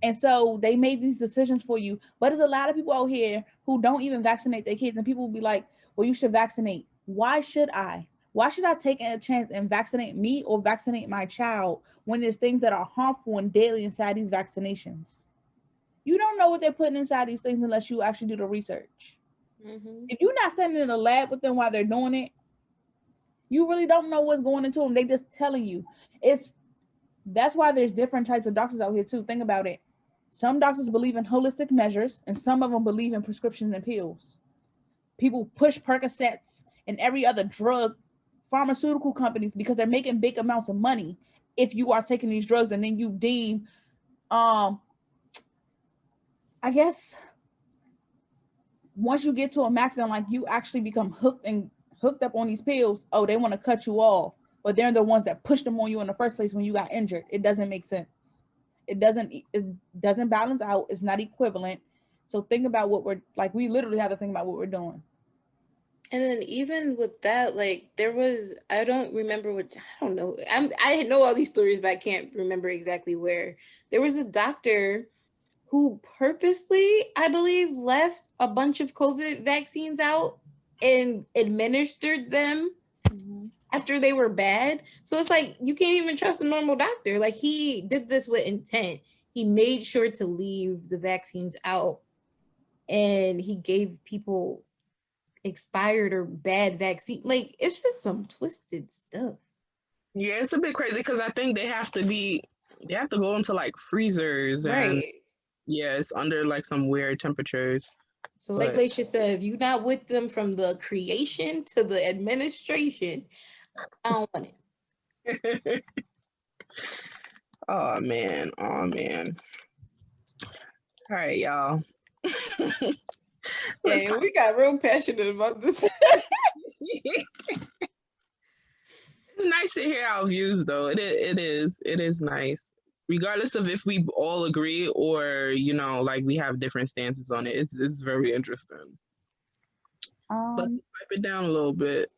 And so they made these decisions for you. But there's a lot of people out here who don't even vaccinate their kids. And people will be like, well, you should vaccinate. Why should I? Why should I take a chance and vaccinate me or vaccinate my child when there's things that are harmful and deadly inside these vaccinations? You don't know what they're putting inside these things unless you actually do the research. Mm-hmm. If you're not standing in the lab with them while they're doing it, you really don't know what's going into them. They just telling you. That's why there's different types of doctors out here too. Think about it. Some doctors believe in holistic measures, and some of them believe in prescriptions and pills. People push Percocets and every other drug, pharmaceutical companies, because they're making big amounts of money if you are taking these drugs, and then you deem, I guess, once you get to a maximum, like you actually become hooked up on these pills, oh, they want to cut you off, but they're the ones that pushed them on you in the first place when you got injured. It doesn't make sense. It doesn't balance out. It's not equivalent. So think about what we literally have to think about what we're doing. And then even with that, like there was, I don't remember what, I don't know. I know all these stories, but I can't remember exactly where. There was a doctor who purposely, I believe, left a bunch of COVID vaccines out and administered them after they were bad. So it's like you can't even trust a normal doctor. Like he did this with intent. He made sure to leave the vaccines out and he gave people expired or bad vaccine. Like it's just some twisted stuff. Yeah, it's a bit crazy because I think they have to go into like freezers and Right. yeah, it's under like some weird temperatures. So like But Laisha said, if you're not with them from the creation to the administration, I don't want it. oh man, oh man. All right, y'all. Let's Yeah, we got real passionate about this. It's nice to hear our views, though. It is nice, regardless of if we all agree or like we have different stances on it. It's very interesting. But pipe it down a little bit.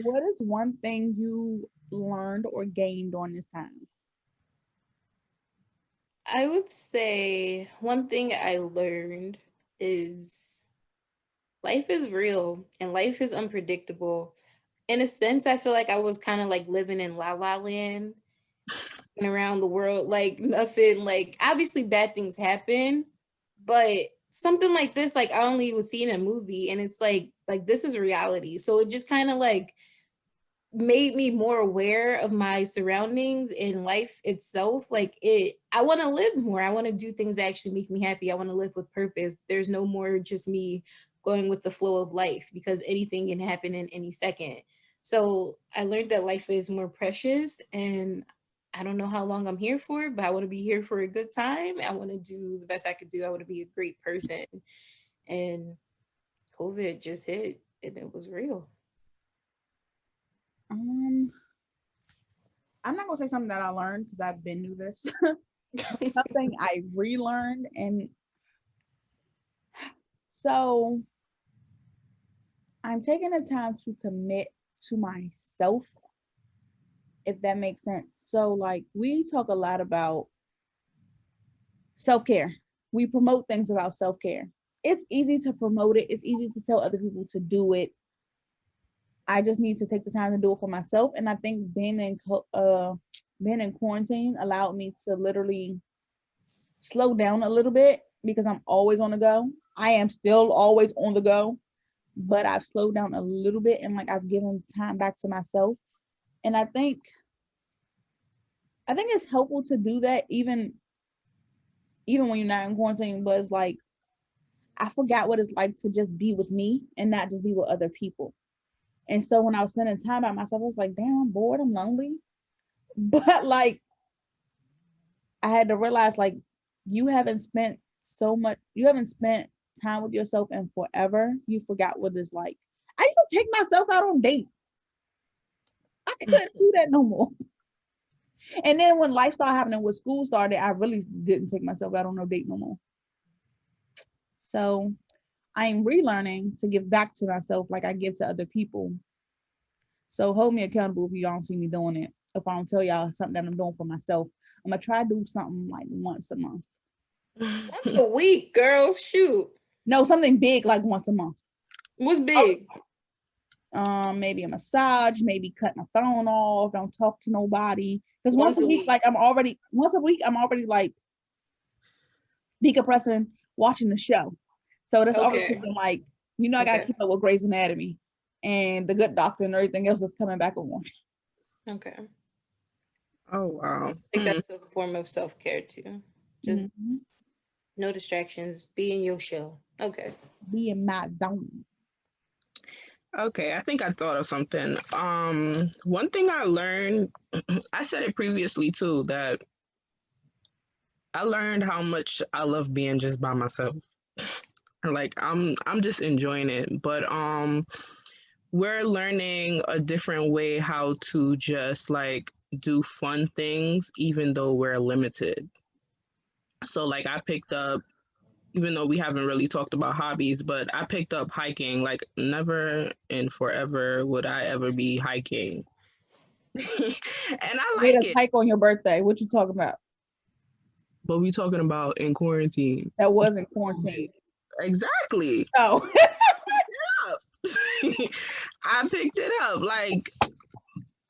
What is one thing you learned or gained on this time? I would say one thing I learned is life is real and life is unpredictable. In a sense, I feel like I was kind of like living in La La Land and around the world, like nothing, like obviously bad things happen, but something like this, like I only was seeing a movie and it's like this is reality. So it just kind of like made me more aware of my surroundings in life itself. I want to live more. I want to do things that actually make me happy. I want to live with purpose. There's no more just me going with the flow of life because anything can happen in any second. So I learned that life is more precious and I don't know how long I'm here for, but I want to be here for a good time. I want to do the best I could do. I want to be a great person. And COVID just hit and it was real. I'm not gonna say something that I learned because I've been through this. Something I relearned, and so I'm taking the time to commit to myself, if that makes sense. So like we talk a lot about self-care. We promote things about self-care. It's easy to promote it. It's easy to tell other people to do it. I just need to take the time to do it for myself. And I think being in quarantine allowed me to literally slow down a little bit because I'm always on the go. I am still always on the go, but I've slowed down a little bit and like I've given time back to myself. And I think it's helpful to do that even when you're not in quarantine, but it's like I forgot what it's like to just be with me and not just be with other people. And so when I was spending time by myself, I was like, damn, I'm bored, I'm lonely. But like I had to realize like you haven't spent time with yourself in forever. You forgot what it's like. I used to take myself out on dates. I couldn't do that no more. And then when life started happening, when school started, I really didn't take myself out on no date no more. So I'm relearning to give back to myself like I give to other people. So hold me accountable if you don't see me doing it. If I don't tell y'all something that I'm doing for myself, I'm gonna try to do something like once a month. Once a week, girl. Shoot. No, something big like once a month. What's big? Maybe a massage, maybe cut my phone off, don't talk to nobody. Because once a week, like once a week, I'm already like decompressing, watching the show. So that's already thinking like, I gotta keep up with Grey's Anatomy and The Good Doctor and everything else that's coming back on. Okay. Oh wow. I think that's a form of self-care too. Just no distractions. Be in your show. Okay. Be in my zone. Okay, I think I thought of something. One thing I learned, I said it previously too, that I learned how much I love being just by myself. Like I'm just enjoying it. But we're learning a different way how to just like do fun things even though we're limited. So like I picked up even though we haven't really talked about hobbies, but I picked up hiking. Like, never and forever would I ever be hiking. And I Made like us it. hike on your birthday. What you talking about? But we talking about in quarantine. That wasn't quarantine. Exactly. Oh. I picked it up. Like,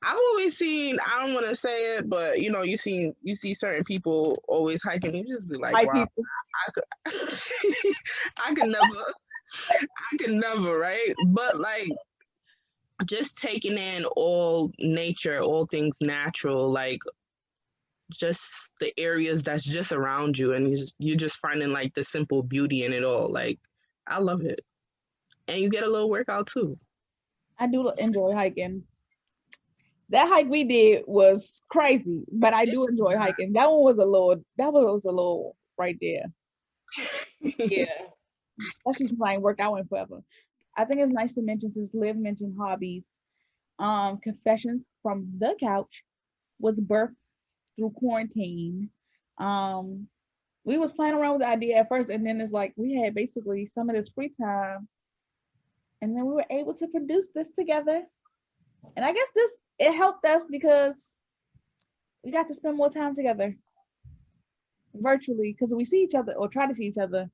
I've always seen, I don't want to say it, but you see certain people always hiking. You just be like, White wow, people. I could, I could never, right? But like, just taking in all nature, all things natural, like just the areas that's just around you, and you're just finding like the simple beauty in it all. Like, I love it, and you get a little workout too. I do enjoy hiking. That hike we did was crazy, but I do enjoy hiking. That one was a little. That was a little right there. Yeah. Especially since I ain't worked out in forever. I think it's nice to mention, since Liv mentioned hobbies. Confessions from the Couch was birthed through quarantine. Um, we was playing around with the idea at first, and then it's like we had basically some of this free time, and then we were able to produce this together. And I guess it helped us because we got to spend more time together virtually, because we see each other or try to see each other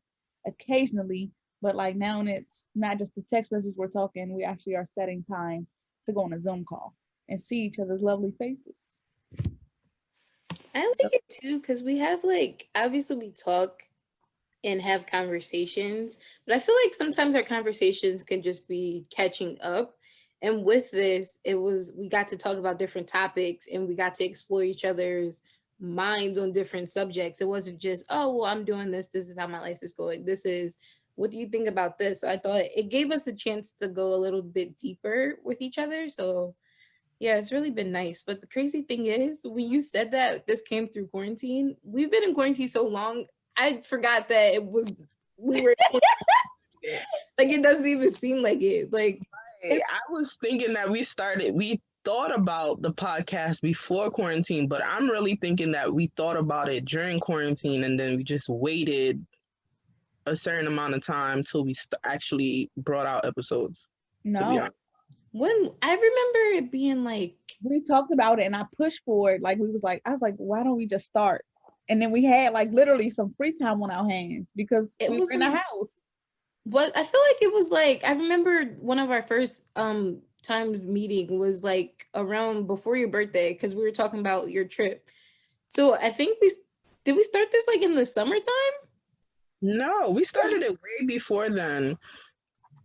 occasionally, but like now it's not just the text message we're talking, we actually are setting time to go on a Zoom call and see each other's lovely faces. I like it too because we have like obviously we talk and have conversations, but I feel like sometimes our conversations can just be catching up. And with this, we got to talk about different topics and we got to explore each other's minds on different subjects. It wasn't just, oh, well, I'm doing this. This is how my life is going. This is, what do you think about this? So I thought it gave us a chance to go a little bit deeper with each other. So yeah, it's really been nice. But the crazy thing is, when you said that this came through quarantine, we've been in quarantine so long, I forgot that we were like it doesn't even seem like it. Like I was thinking that we thought about the podcast before quarantine, but I'm really thinking that we thought about it during quarantine and then we just waited a certain amount of time till we actually brought out episodes. No, when I remember it being like we talked about it and I pushed for it. Like I was like, why don't we just start? And then we had like literally some free time on our hands because we were in the house. But I feel like it was like I remember one of our first times meeting was like around before your birthday because we were talking about your trip. So I think we start this like in the summertime? No, we started it way before then.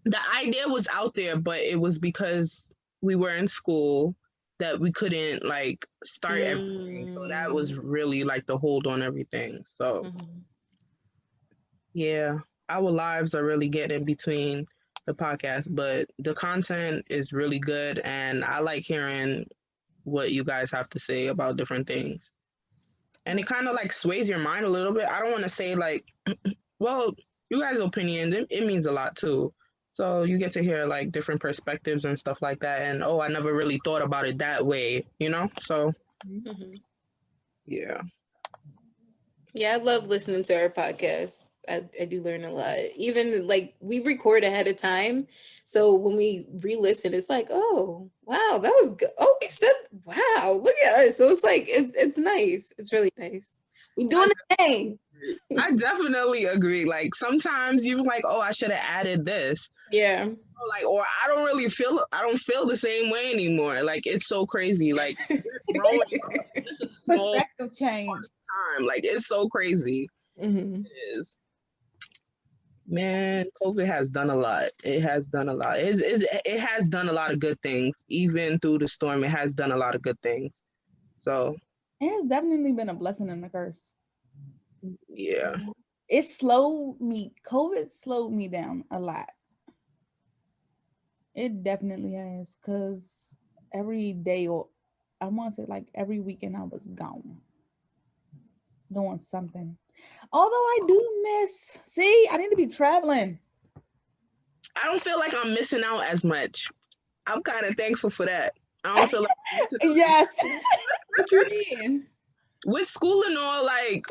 The idea was out there, but it was because we were in school that we couldn't like start everything. So that was really like the hold on everything. So yeah, our lives are really getting between the podcast, but the content is really good and I like hearing what you guys have to say about different things. And it kind of like sways your mind a little bit. I don't want to say like, well, you guys' opinion, it means a lot too. So you get to hear like different perspectives and stuff like that. And I never really thought about it that way, So yeah. Yeah, I love listening to our podcast. I do learn a lot. Even like we record ahead of time. So when we re-listen, it's like, oh wow, that was good. Oh, we said wow, look at us. So it's like it's nice. It's really nice. We doing the thing. I definitely agree. Like sometimes you're like, oh, I should have added this. Yeah. Like, or I don't feel the same way anymore. Like it's so crazy. Like you're growing up. It's a small perspective change time. Like it's so crazy. It is. Man, COVID has done a lot. It has done a lot. It has done a lot of good things. Even through the storm, it has done a lot of good things. So it has definitely been a blessing and a curse. Yeah. It slowed me. COVID slowed me down a lot. It definitely has, because every day, or I want to say like every weekend, I was gone doing something. Although I do miss, I need to be traveling. I don't feel like I'm missing out as much. I'm kind of thankful for that. I don't feel like I'm missing out. Yes. What you mean? with school and all, like,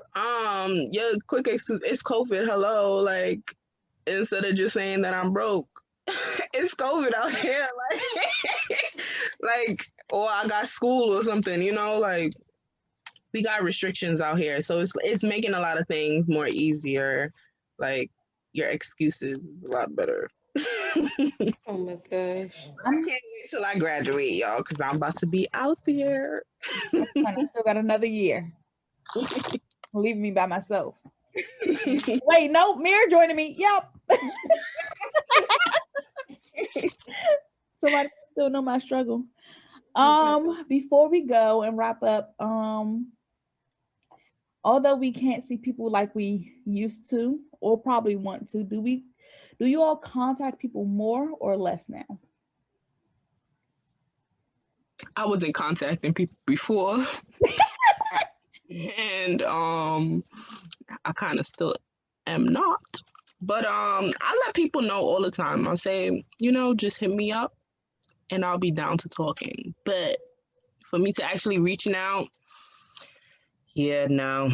your quick excuse, it's COVID, hello, like, instead of just saying that I'm broke, it's COVID out here, like, like, or I got school or something, you know, like, we got restrictions out here, so it's making a lot of things more easier, like, your excuses is a lot better. Oh my gosh. I can't wait till I graduate, y'all, because I'm about to be out there. I still got another year. Leave me by myself. Wait, no, Mirror joining me. Yep. Somebody still know my struggle. Before we go and wrap up, although we can't see people like we used to or probably want to, do you all contact people more or less now? I wasn't contacting people before. And I kind of still am not. But I let people know all the time. I'll say, just hit me up and I'll be down to talking. But for me to actually reaching out, yeah, no.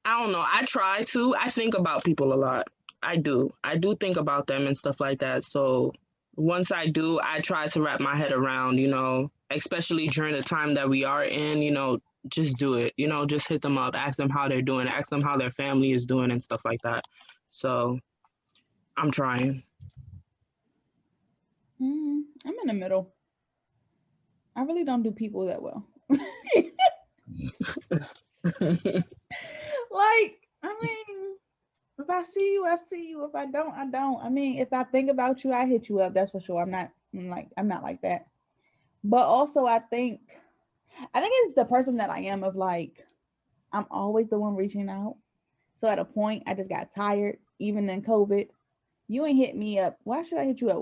I don't know. I try to. I think about people a lot. I do. I do think about them and stuff like that. So once I do, I try to wrap my head around, especially during the time that we are in, just do it. Just hit them up, ask them how they're doing, ask them how their family is doing and stuff like that. So I'm trying. I'm in the middle. I really don't do people that well. Like, I mean, if I see you, I see you. If I don't, I don't. I mean, if I think about you, I hit you up. That's for sure. I'm not like that. But also, I think it's the person that I am of like, I'm always the one reaching out. So at a point, I just got tired. Even in COVID, you ain't hit me up. Why should I hit you up?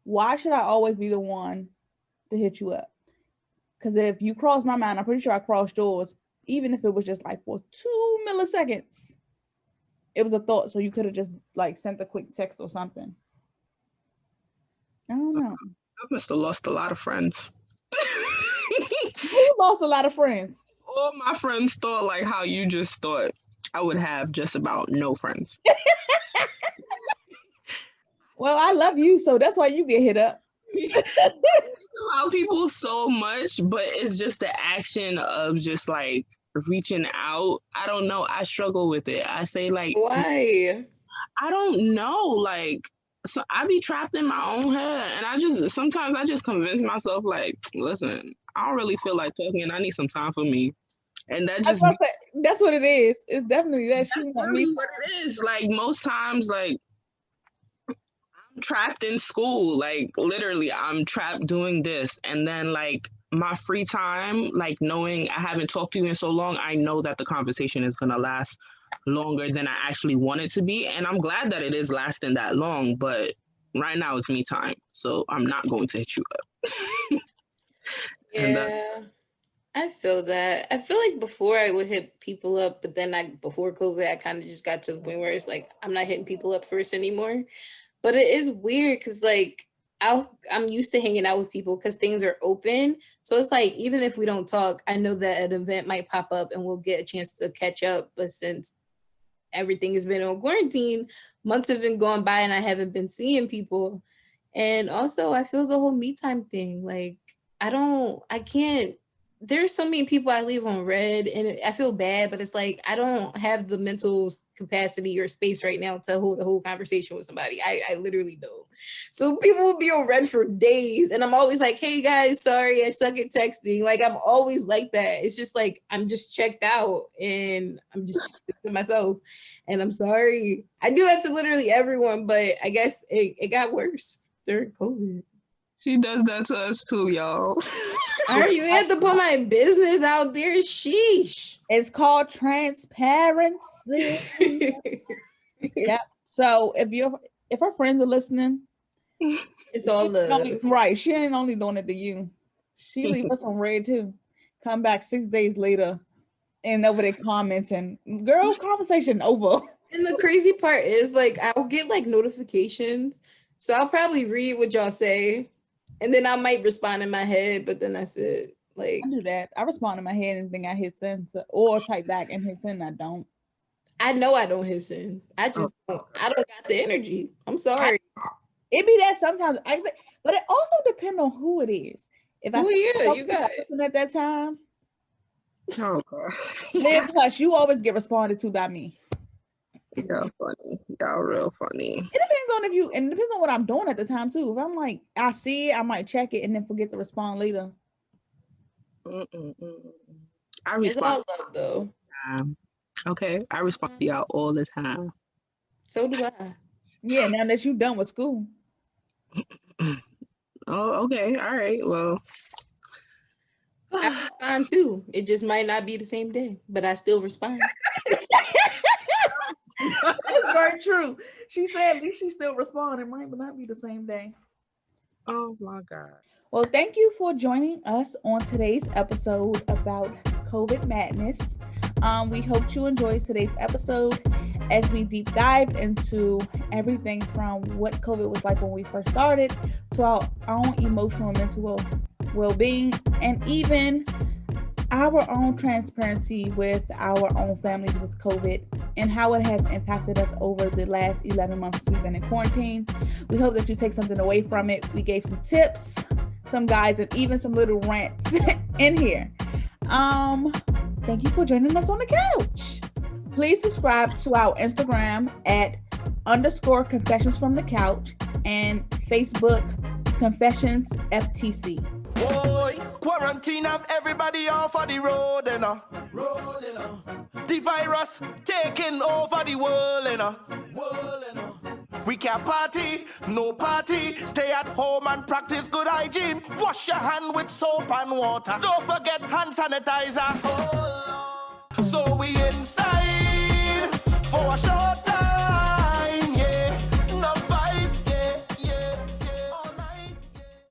Why should I always be the one to hit you up? Because if you cross my mind, I'm pretty sure I crossed yours. Even if it was just like for 2 milliseconds, it was a thought. So you could have just like sent a quick text or something. I don't know. I must have lost a lot of friends. Who lost a lot of friends? All my friends thought like how you just thought I would have just about no friends. Well, I love you, so that's why you get hit up. About people so much, but it's just the action of just like reaching out. I don't know. I struggle with it. I say like, why? I don't know. Like, so I be trapped in my own head, and sometimes I just convince myself like, listen, I don't really feel like talking, and I need some time for me. And that's what it is. It's definitely that. That's really what it is. Like most times, like I'm trapped in school. Like literally, I'm trapped doing this, and then like my free time, like knowing I haven't talked to you in so long, I know that the conversation is gonna last longer than I actually want it to be, and I'm glad that it is lasting that long. But right now, it's me time, so I'm not going to hit you up. Yeah. I feel that. I feel like before I would hit people up, but then before COVID, I kind of just got to the point where it's like I'm not hitting people up first anymore. But it is weird because like I'm used to hanging out with people because things are open. So it's like even if we don't talk, I know that an event might pop up and we'll get a chance to catch up. But since everything has been on quarantine, months have been going by and I haven't been seeing people. And also I feel the whole me time thing. Like I can't. There's so many people I leave on red and I feel bad, but it's like I don't have the mental capacity or space right now to hold a whole conversation with somebody. I literally don't. So people will be on red for days and I'm always like, hey guys, sorry, I suck at texting. Like I'm always like that. It's just like I'm just checked out and I'm just to myself and I'm sorry. I do that to literally everyone, but I guess it got worse during COVID. She does that to us too, y'all. You have to put my business out there. Sheesh. It's called transparency. Yeah. So if our friends are listening, it's all love. Right. She ain't only doing it to you. She leave us on red too. Come back 6 days later and over there commenting. Girl, conversation over. And the crazy part is like I'll get like notifications. So I'll probably read what y'all say. And then I might respond in my head, but then that's it. Like, I do that. I respond in my head and think I hit send or type back and hit send. I don't. I know I don't hit send. I just I don't got the energy. I'm sorry. It be that sometimes, but it also depends on who it is. If I You got it. at that time, Oh god. then plus you always get responded to by me. Y'all funny. Y'all real funny. It depends on it depends on what I'm doing at the time too. If I'm like, I see it, I might check it and then forget to respond later. I It's all respond. love though. Okay, I respond to y'all all the time. So do I. Yeah, now that you done with school. Oh, okay. All right. Well, I respond too. It just might not be the same day, but I still respond. That's very true. She said at least she still responded. It might not be the same day. oh my god. Well, thank you for joining us on today's episode about COVID madness. We hope you enjoyed today's episode as we deep dive into everything from what COVID was like when we first started to our own emotional and mental well-being, and even our own transparency with our own families with COVID and how it has impacted us over the last 11 months we've been in quarantine. We hope that you take something away from it. We gave some tips, some guides, and even some little rants in here. Thank you for joining us on the couch. Please subscribe to our Instagram at _confessions from the couch and Facebook Confessions FTC. Boy, quarantine have everybody off of the road, you know. The virus taking over the world, you know. We can't party, no party. Stay at home and practice good hygiene. Wash your hand with soap and water. Don't forget hand sanitizer. So we inside.